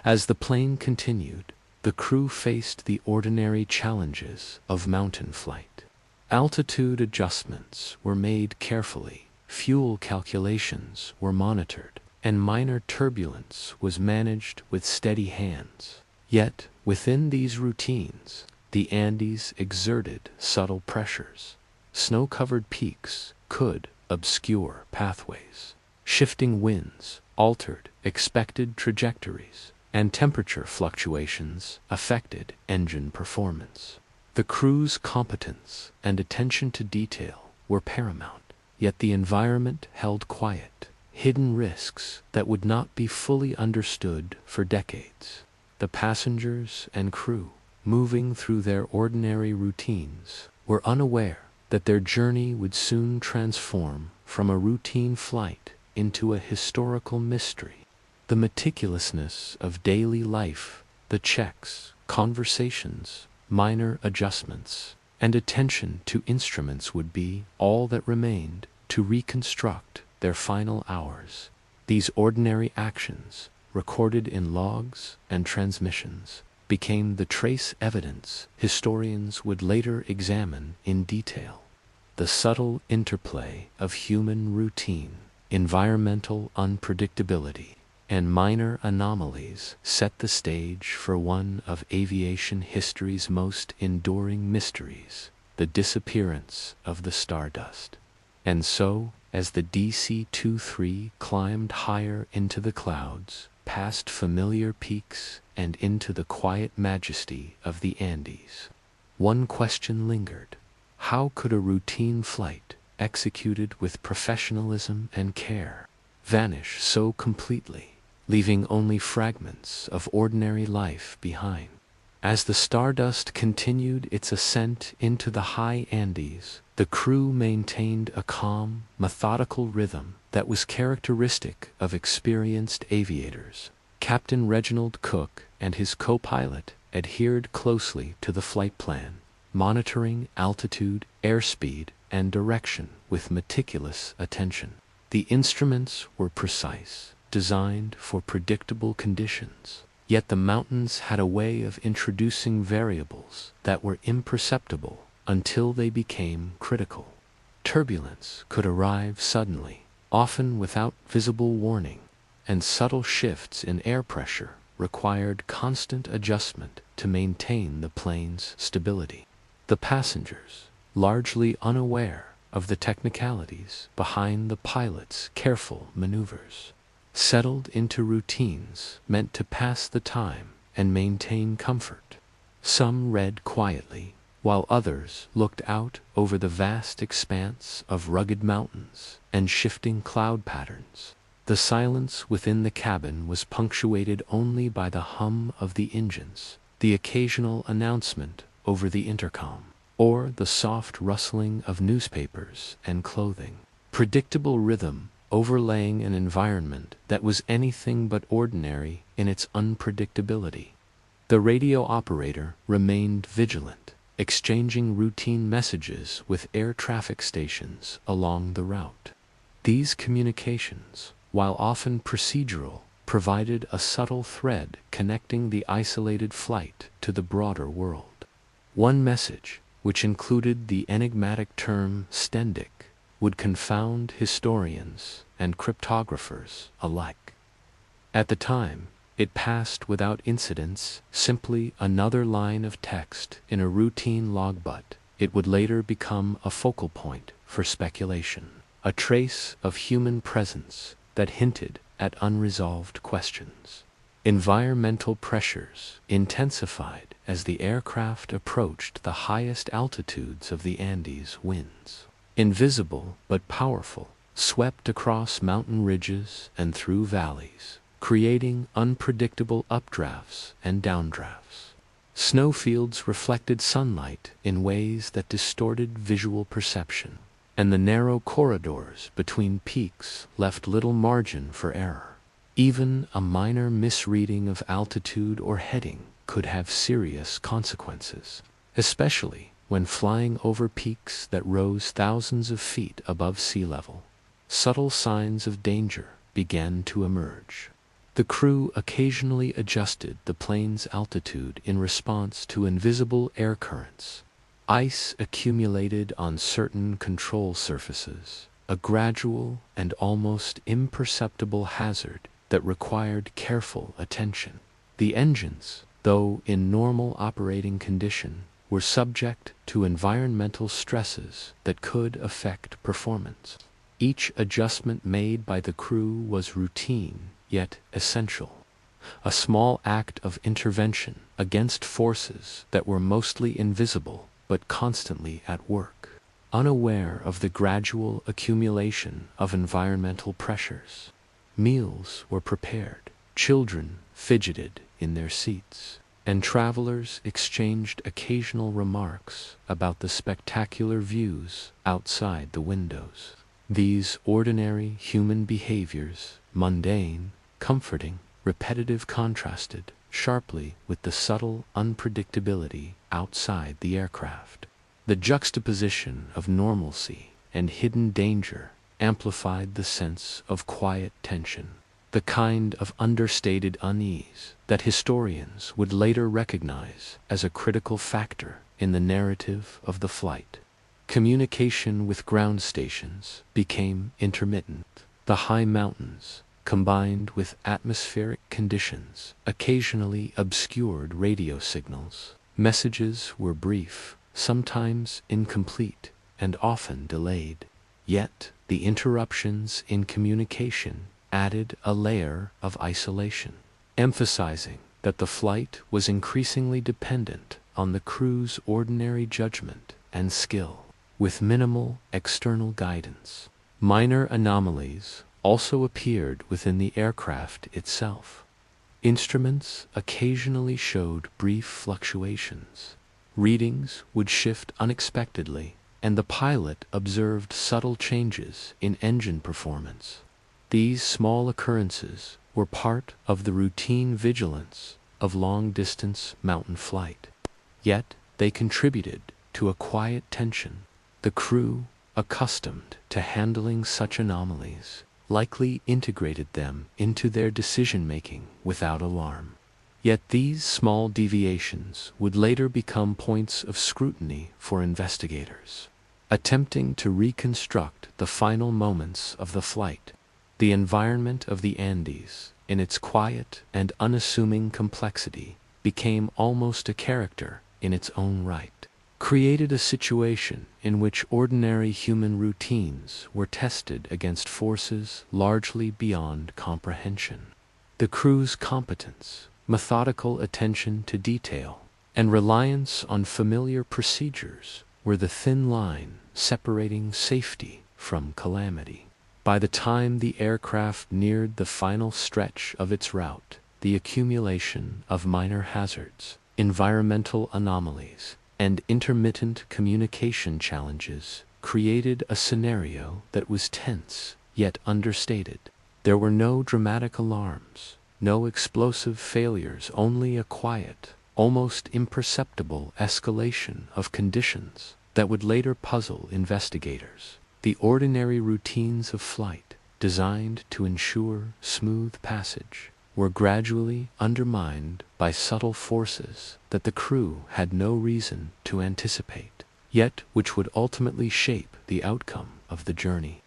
As the plane continued, the crew faced the ordinary challenges of mountain flight. Altitude adjustments were made carefully, fuel calculations were monitored, and minor turbulence was managed with steady hands. Yet, within these routines, the Andes exerted subtle pressures. Snow-covered peaks could obscure pathways. Shifting winds altered expected trajectories, and temperature fluctuations affected engine performance. The crew's competence and attention to detail were paramount, yet the environment held quiet, hidden risks that would not be fully understood for decades. The passengers and crew, moving through their ordinary routines, were unaware that their journey would soon transform from a routine flight into a historical mystery. The meticulousness of daily life, the checks, conversations, minor adjustments, and attention to instruments would be all that remained to reconstruct their final hours. These ordinary actions, recorded in logs and transmissions, became the trace evidence historians would later examine in detail. The subtle interplay of human routine, environmental unpredictability, and minor anomalies set the stage for one of aviation history's most enduring mysteries, the disappearance of the Stardust. And so, as the DC-23 climbed higher into the clouds, past familiar peaks and into the quiet majesty of the Andes, one question lingered. How could a routine flight, executed with professionalism and care, vanish so completely, leaving only fragments of ordinary life behind? As the Stardust continued its ascent into the high Andes, the crew maintained a calm, methodical rhythm that was characteristic of experienced aviators. Captain Reginald Cook and his co-pilot adhered closely to the flight plan, monitoring altitude, airspeed, and direction with meticulous attention. The instruments were precise, designed for predictable conditions, yet the mountains had a way of introducing variables that were imperceptible until they became critical. Turbulence could arrive suddenly, often without visible warning, and subtle shifts in air pressure required constant adjustment to maintain the plane's stability. The passengers, largely unaware of the technicalities behind the pilot's careful maneuvers, settled into routines meant to pass the time and maintain comfort. Some read quietly, while others looked out over the vast expanse of rugged mountains and shifting cloud patterns. The silence within the cabin was punctuated only by the hum of the engines, the occasional announcement over the intercom, or the soft rustling of newspapers and clothing. Predictable rhythm overlaying an environment that was anything but ordinary in its unpredictability. The radio operator remained vigilant, exchanging routine messages with air traffic stations along the route. These communications, while often procedural, provided a subtle thread connecting the isolated flight to the broader world. One message, which included the enigmatic term stendic, would confound historians and cryptographers alike. At the time, it passed without incidents, simply another line of text in a routine log, but it would later become a focal point for speculation, a trace of human presence that hinted at unresolved questions. Environmental pressures intensified as the aircraft approached the highest altitudes of the Andes. Winds, invisible but powerful, swept across mountain ridges and through valleys, creating unpredictable updrafts and downdrafts. Snowfields reflected sunlight in ways that distorted visual perception, and the narrow corridors between peaks left little margin for error. Even a minor misreading of altitude or heading could have serious consequences, especially when flying over peaks that rose thousands of feet above sea level. Subtle signs of danger began to emerge. The crew occasionally adjusted the plane's altitude in response to invisible air currents. Ice accumulated on certain control surfaces, a gradual and almost imperceptible hazard that required careful attention. The engines, though in normal operating condition, were subject to environmental stresses that could affect performance. Each adjustment made by the crew was routine, yet essential. a small act of intervention against forces that were mostly invisible but constantly at work, unaware of the gradual accumulation of environmental pressures. Meals were prepared, children fidgeted in their seats, and travelers exchanged occasional remarks about the spectacular views outside the windows. These ordinary human behaviors, mundane, comforting, repetitive, contrasted sharply with the subtle unpredictability outside the aircraft. The juxtaposition of normalcy and hidden danger amplified the sense of quiet tension, the kind of understated unease that historians would later recognize as a critical factor in the narrative of the flight. Communication with ground stations became intermittent. The high mountains, combined with atmospheric conditions, occasionally obscured radio signals. Messages were brief, sometimes incomplete, and often delayed. Yet, the interruptions in communication added a layer of isolation, emphasizing that the flight was increasingly dependent on the crew's ordinary judgment and skill, with minimal external guidance. Minor anomalies also appeared within the aircraft itself. Instruments occasionally showed brief fluctuations. Readings would shift unexpectedly, and the pilot observed subtle changes in engine performance. These small occurrences were part of the routine vigilance of long-distance mountain flight. Yet they contributed to a quiet tension. The crew, accustomed to handling such anomalies, likely integrated them into their decision-making without alarm. Yet these small deviations would later become points of scrutiny for investigators. Attempting to reconstruct the final moments of the flight, the environment of the Andes, in its quiet and unassuming complexity, became almost a character in its own right, created a situation in which ordinary human routines were tested against forces largely beyond comprehension. The crew's competence, methodical attention to detail, and reliance on familiar procedures were the thin line separating safety from calamity. By the time the aircraft neared the final stretch of its route, the accumulation of minor hazards, environmental anomalies, and intermittent communication challenges created a scenario that was tense yet understated. There were no dramatic alarms, no explosive failures, only a quiet, almost imperceptible escalation of conditions that would later puzzle investigators. The ordinary routines of flight, designed to ensure smooth passage, were gradually undermined by subtle forces that the crew had no reason to anticipate, yet which would ultimately shape the outcome of the journey.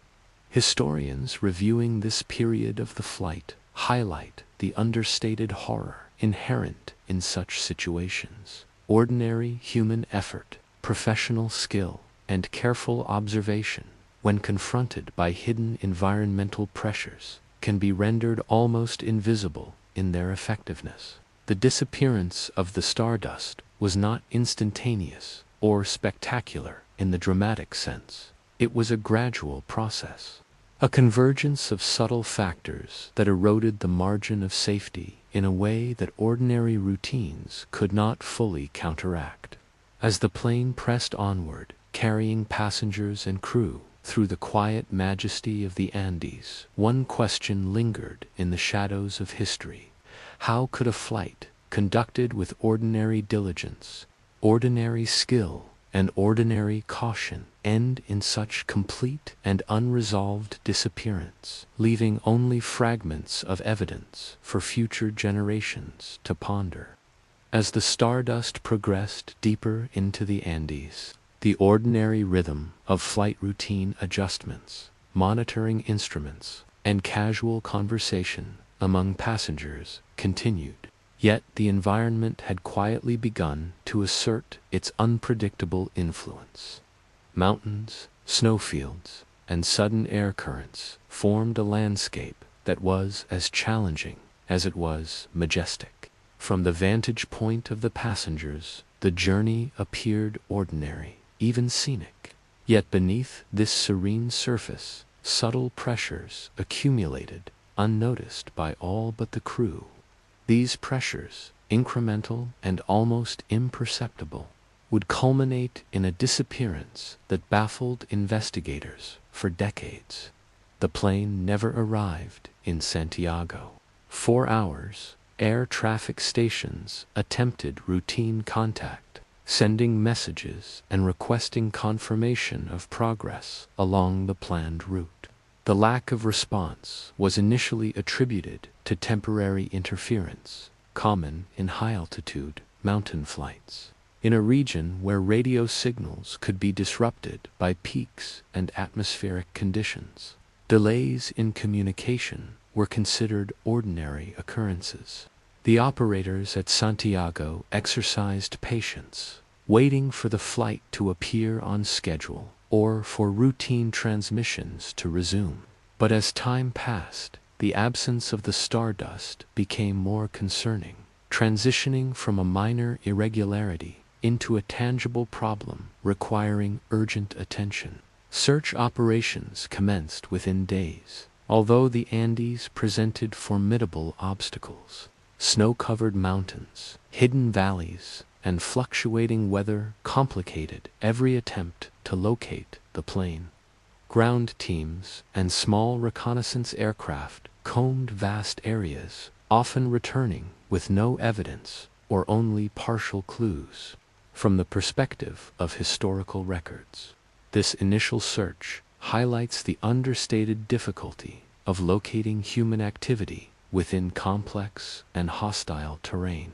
Historians reviewing this period of the flight highlight the understated horror inherent in such situations. Ordinary human effort, professional skill, and careful observation, when confronted by hidden environmental pressures, can be rendered almost invisible in their effectiveness. The disappearance of the stardust was not instantaneous or spectacular in the dramatic sense. It was a gradual process, a convergence of subtle factors that eroded the margin of safety in a way that ordinary routines could not fully counteract. As the plane pressed onward, carrying passengers and crew through the quiet majesty of the Andes, one question lingered in the shadows of history. How could a flight conducted with ordinary diligence, ordinary skill, and ordinary caution end in such complete and unresolved disappearance, leaving only fragments of evidence for future generations to ponder? As the stardust progressed deeper into the Andes, the ordinary rhythm of flight routine adjustments, monitoring instruments, and casual conversation among passengers continued. Yet the environment had quietly begun to assert its unpredictable influence. Mountains, snowfields, and sudden air currents formed a landscape that was as challenging as it was majestic. From the vantage point of the passengers, the journey appeared ordinary, even scenic. Yet beneath this serene surface, subtle pressures accumulated, unnoticed by all but the crew. These pressures, incremental and almost imperceptible, would culminate in a disappearance that baffled investigators for decades. The plane never arrived in Santiago. For hours, air traffic stations attempted routine contact, sending messages and requesting confirmation of progress along the planned route. The lack of response was initially attributed to temporary interference, common in high-altitude mountain flights. In a region where radio signals could be disrupted by peaks and atmospheric conditions, delays in communication were considered ordinary occurrences. The operators at Santiago exercised patience, waiting for the flight to appear on schedule or for routine transmissions to resume. But as time passed, the absence of the stardust became more concerning, transitioning from a minor irregularity into a tangible problem requiring urgent attention. Search operations commenced within days, although the Andes presented formidable obstacles. Snow-covered mountains, hidden valleys, and fluctuating weather complicated every attempt to locate the plane. Ground teams and small reconnaissance aircraft combed vast areas, often returning with no evidence or only partial clues. From the perspective of historical records, this initial search highlights the understated difficulty of locating human activity within complex and hostile terrain.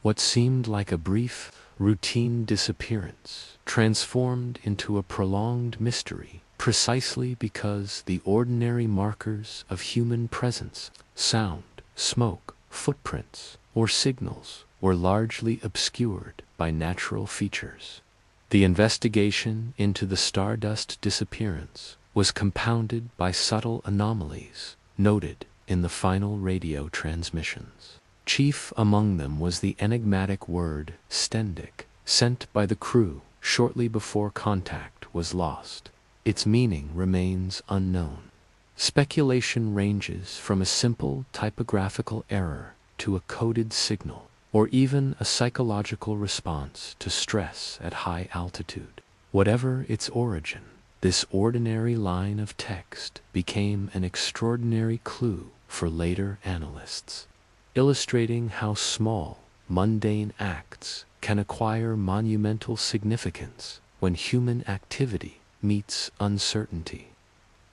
What seemed like a brief, routine disappearance transformed into a prolonged mystery precisely because the ordinary markers of human presence, sound, smoke, footprints, or signals were largely obscured by natural features. The investigation into the Stardust disappearance was compounded by subtle anomalies noted in the final radio transmissions. Chief among them was the enigmatic word "stendik," sent by the crew shortly before contact was lost. Its meaning remains unknown. Speculation ranges from a simple typographical error to a coded signal, or even a psychological response to stress at high altitude. Whatever its origin, this ordinary line of text became an extraordinary clue for later analysts, illustrating how small, mundane acts can acquire monumental significance when human activity meets uncertainty.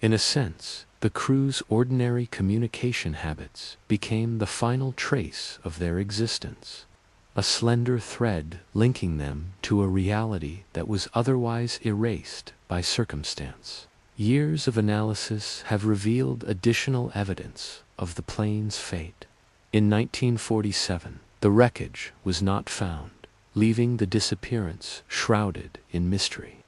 In a sense, the crew's ordinary communication habits became the final trace of their existence, a slender thread linking them to a reality that was otherwise erased by circumstance. Years of analysis have revealed additional evidence of the plane's fate. In 1947, the wreckage was not found, leaving the disappearance shrouded in mystery.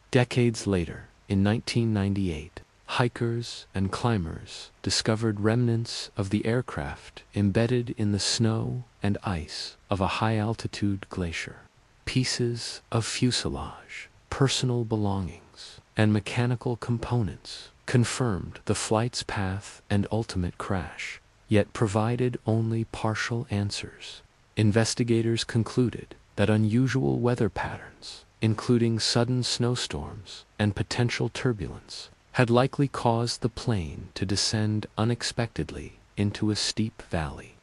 Decades later, in 1998, hikers and climbers discovered remnants of the aircraft embedded in the snow and ice of a high-altitude glacier. Pieces of fuselage, personal belongings, and mechanical components confirmed the flight's path and ultimate crash, yet provided only partial answers. Investigators concluded that unusual weather patterns, including sudden snowstorms and potential turbulence, had likely caused the plane to descend unexpectedly into a steep valley.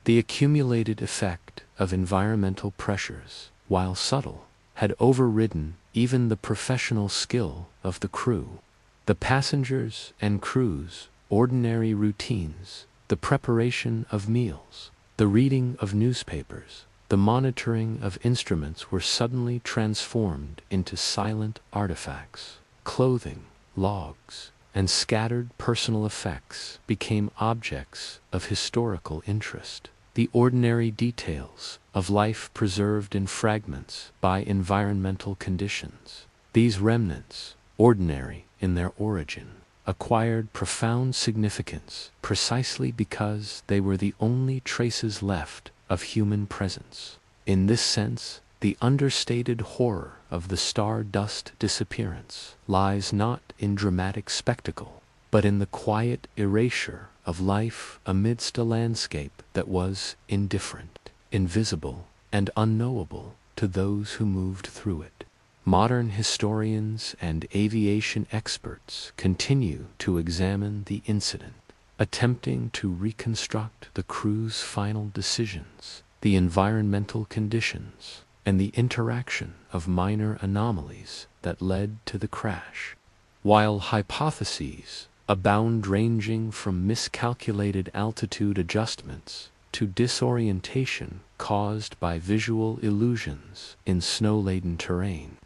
The accumulated effect of environmental pressures, while subtle, had overridden even the professional skill of the crew. The passengers and crew's ordinary routines, the preparation of meals, the reading of newspapers, the monitoring of instruments were suddenly transformed into silent artifacts. Clothing, logs, and scattered personal effects became objects of historical interest. The ordinary details of life preserved in fragments by environmental conditions. These remnants, ordinary in their origin, acquired profound significance precisely because they were the only traces left of human presence. In this sense, the understated horror of the stardust disappearance lies not in dramatic spectacle, but in the quiet erasure of life amidst a landscape that was indifferent, invisible, and unknowable to those who moved through it. Modern historians and aviation experts continue to examine the incident, attempting to reconstruct the crew's final decisions, the environmental conditions, and the interaction of minor anomalies that led to the crash. While hypotheses abound ranging from miscalculated altitude adjustments to disorientation caused by visual illusions in snow-laden terrain,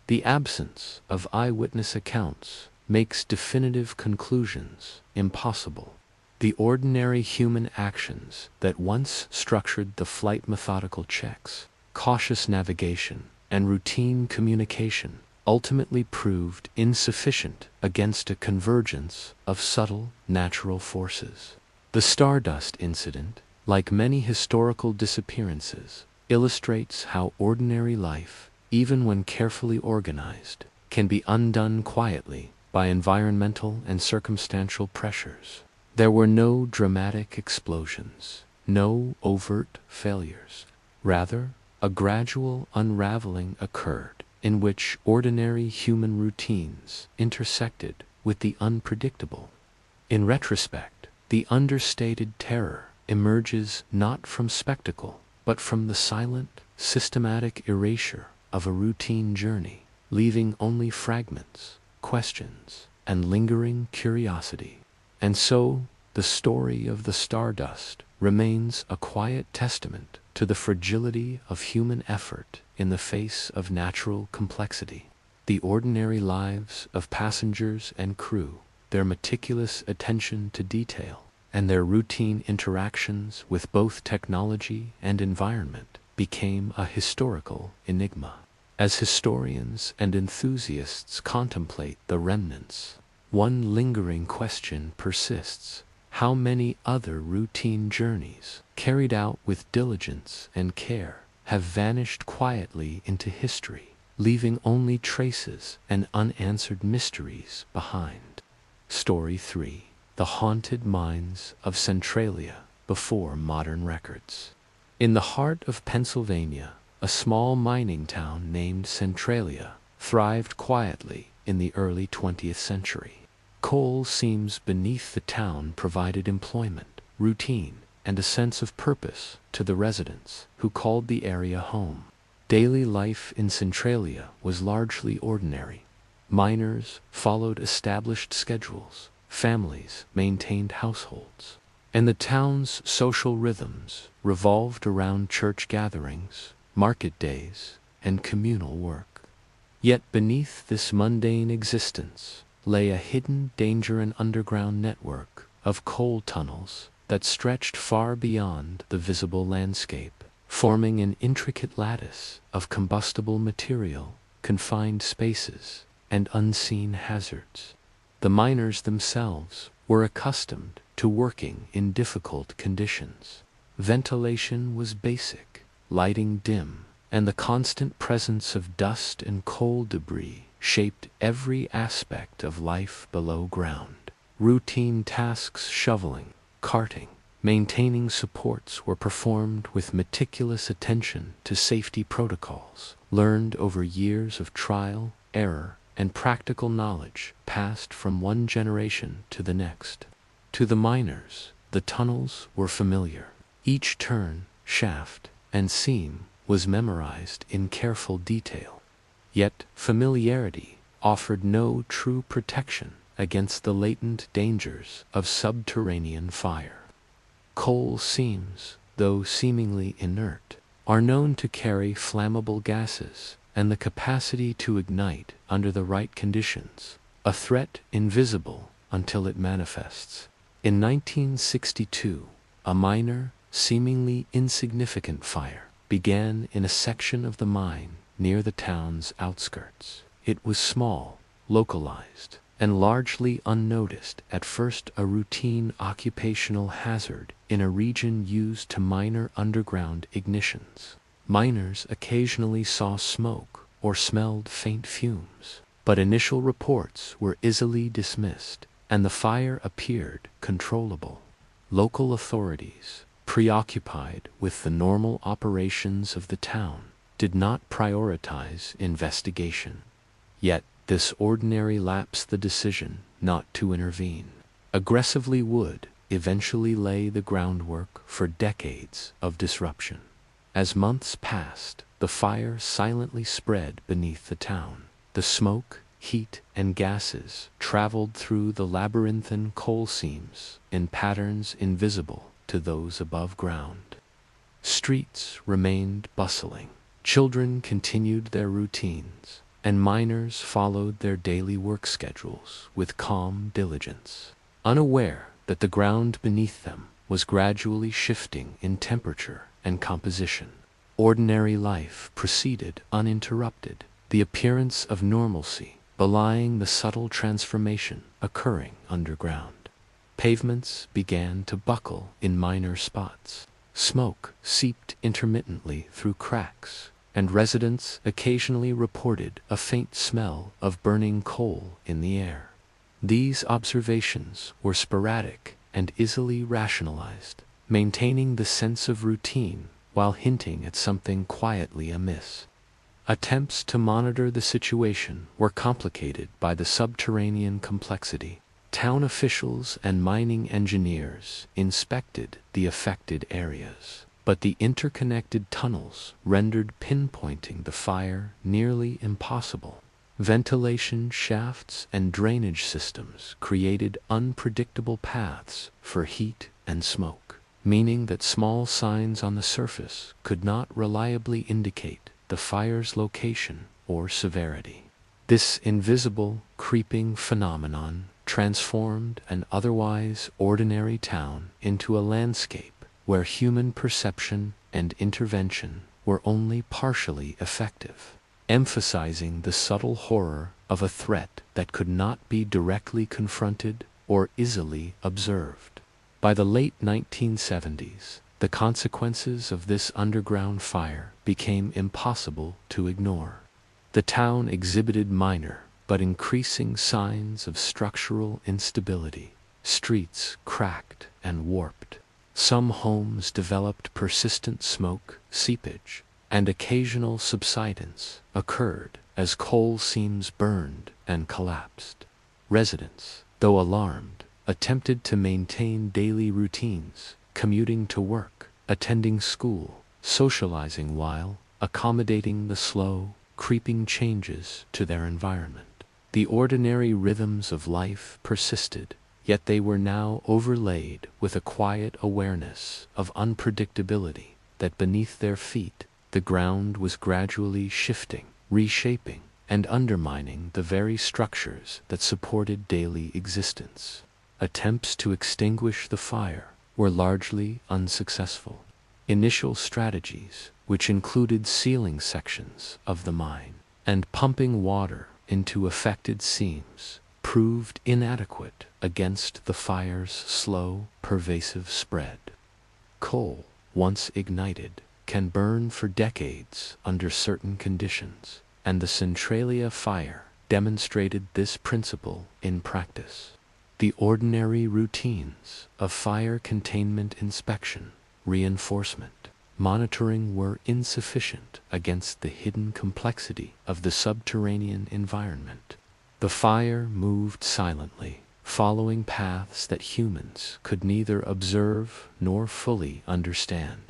the absence of eyewitness accounts makes definitive conclusions impossible. The ordinary human actions that once structured the flight, methodical checks, cautious navigation, and routine communication, ultimately proved insufficient against a convergence of subtle natural forces. The Stardust incident, like many historical disappearances, illustrates how ordinary life, even when carefully organized, can be undone quietly by environmental and circumstantial pressures. There were no dramatic explosions, no overt failures. Rather, a gradual unraveling occurred in which ordinary human routines intersected with the unpredictable. In retrospect, the understated terror emerges not from spectacle, but from the silent, systematic erasure of a routine journey, leaving only fragments, questions, and lingering curiosity. And so, the story of the Stardust remains a quiet testament to the fragility of human effort in the face of natural complexity. The ordinary lives of passengers and crew, their meticulous attention to detail, and their routine interactions with both technology and environment became a historical enigma. As historians and enthusiasts contemplate the remnants, one lingering question persists: how many other routine journeys, carried out with diligence and care, have vanished quietly into history, leaving only traces and unanswered mysteries behind? Story 3. The Haunted Mines of Centralia Before Modern Records. In the heart of Pennsylvania, a small mining town named Centralia thrived quietly in the early 20th century. Coal seams beneath the town provided employment, routine, and a sense of purpose to the residents who called the area home. Daily life in Centralia was largely ordinary. Miners followed established schedules, families maintained households, and the town's social rhythms revolved around church gatherings, market days, and communal work. Yet beneath this mundane existence lay a hidden danger, an underground network of coal tunnels that stretched far beyond the visible landscape, forming an intricate lattice of combustible material, confined spaces, and unseen hazards. The miners themselves were accustomed to working in difficult conditions. Ventilation was basic, lighting dim, and the constant presence of dust and coal debris shaped every aspect of life below ground. Routine tasks, shoveling, carting, maintaining supports, were performed with meticulous attention to safety protocols, learned over years of trial, error, and practical knowledge passed from one generation to the next. To the miners, the tunnels were familiar. Each turn, shaft, and seam was memorized in careful detail. Yet familiarity offered no true protection against the latent dangers of subterranean fire. Coal seams, though seemingly inert, are known to carry flammable gases and the capacity to ignite under the right conditions, a threat invisible until it manifests. In 1962, a minor, seemingly insignificant fire began in a section of the mine near the town's outskirts. It was small, localized, and largely unnoticed at first, a routine occupational hazard in a region used to minor underground ignitions. Miners occasionally saw smoke or smelled faint fumes, but initial reports were easily dismissed, and the fire appeared controllable. Local authorities, preoccupied with the normal operations of the town, did not prioritize investigation. Yet, this ordinary lapse, the decision not to intervene aggressively, would eventually lay the groundwork for decades of disruption. As months passed, the fire silently spread beneath the town. The smoke, heat, and gases traveled through the labyrinthine coal seams in patterns invisible to those above ground. Streets remained bustling, children continued their routines, and miners followed their daily work schedules with calm diligence, unaware that the ground beneath them was gradually shifting in temperature and composition. Ordinary life proceeded uninterrupted, the appearance of normalcy belying the subtle transformation occurring underground. Pavements began to buckle in minor spots. Smoke seeped intermittently through cracks, and residents occasionally reported a faint smell of burning coal in the air. These observations were sporadic and easily rationalized, maintaining the sense of routine while hinting at something quietly amiss. Attempts to monitor the situation were complicated by the subterranean complexity. Town officials and mining engineers inspected the affected areas, but the interconnected tunnels rendered pinpointing the fire nearly impossible. Ventilation shafts and drainage systems created unpredictable paths for heat and smoke, meaning that small signs on the surface could not reliably indicate the fire's location or severity. This invisible, creeping phenomenon transformed an otherwise ordinary town into a landscape where human perception and intervention were only partially effective, emphasizing the subtle horror of a threat that could not be directly confronted or easily observed. By the late 1970s, the consequences of this underground fire became impossible to ignore. The town exhibited minor but increasing signs of structural instability. Streets cracked and warped. Some homes developed persistent smoke seepage, and occasional subsidence occurred as coal seams burned and collapsed. Residents, though alarmed, attempted to maintain daily routines, commuting to work, attending school, socializing while accommodating the slow, creeping changes to their environment. The ordinary rhythms of life persisted, yet they were now overlaid with a quiet awareness of unpredictability, that beneath their feet the ground was gradually shifting, reshaping, and undermining the very structures that supported daily existence. Attempts to extinguish the fire were largely unsuccessful. Initial strategies, which included sealing sections of the mine and pumping water into affected seams, proved inadequate against the fire's slow, pervasive spread. Coal, once ignited, can burn for decades under certain conditions, and the Centralia fire demonstrated this principle in practice. The ordinary routines of fire containment, inspection, reinforcement, monitoring were insufficient against the hidden complexity of the subterranean environment. The fire moved silently, following paths that humans could neither observe nor fully understand,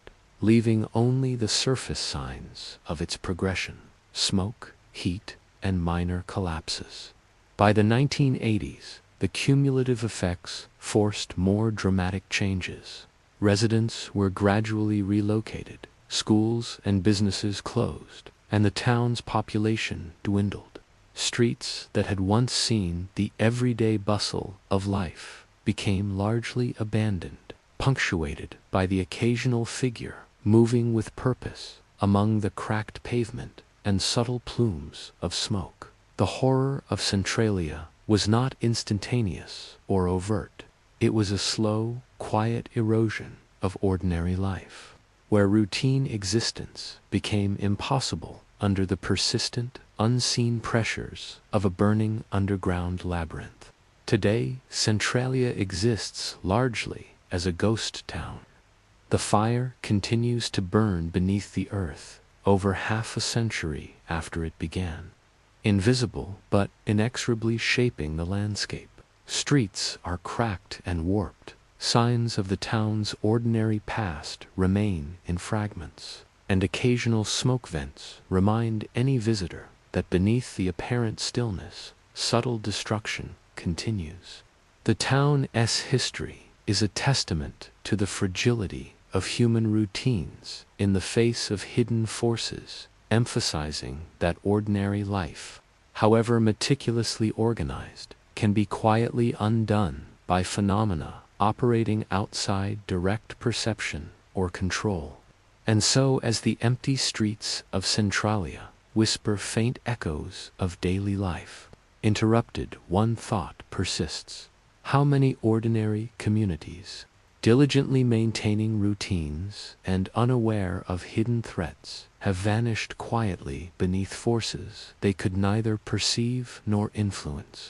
leaving only the surface signs of its progression: smoke, heat, and minor collapses. By the 1980s, the cumulative effects forced more dramatic changes. Residents were gradually relocated, schools and businesses closed, and the town's population dwindled. Streets that had once seen the everyday bustle of life became largely abandoned, punctuated by the occasional figure moving with purpose among the cracked pavement and subtle plumes of smoke. The horror of Centralia was not instantaneous or overt. It was a slow, quiet erosion of ordinary life, where routine existence became impossible under the persistent, unseen pressures of a burning underground labyrinth. Today, Centralia exists largely as a ghost town. The fire continues to burn beneath the earth over half a century after it began, invisible but inexorably shaping the landscape. Streets are cracked and warped. Signs of the town's ordinary past remain in fragments, and occasional smoke vents remind any visitor that beneath the apparent stillness, subtle destruction continues. The town's history is a testament to the fragility of human routines in the face of hidden forces, emphasizing that ordinary life, however meticulously organized, can be quietly undone by phenomena operating outside direct perception or control. And so, as the empty streets of Centralia whisper faint echoes of daily life, interrupted, one thought persists. How many ordinary communities, diligently maintaining routines and unaware of hidden threats, have vanished quietly beneath forces they could neither perceive nor influence?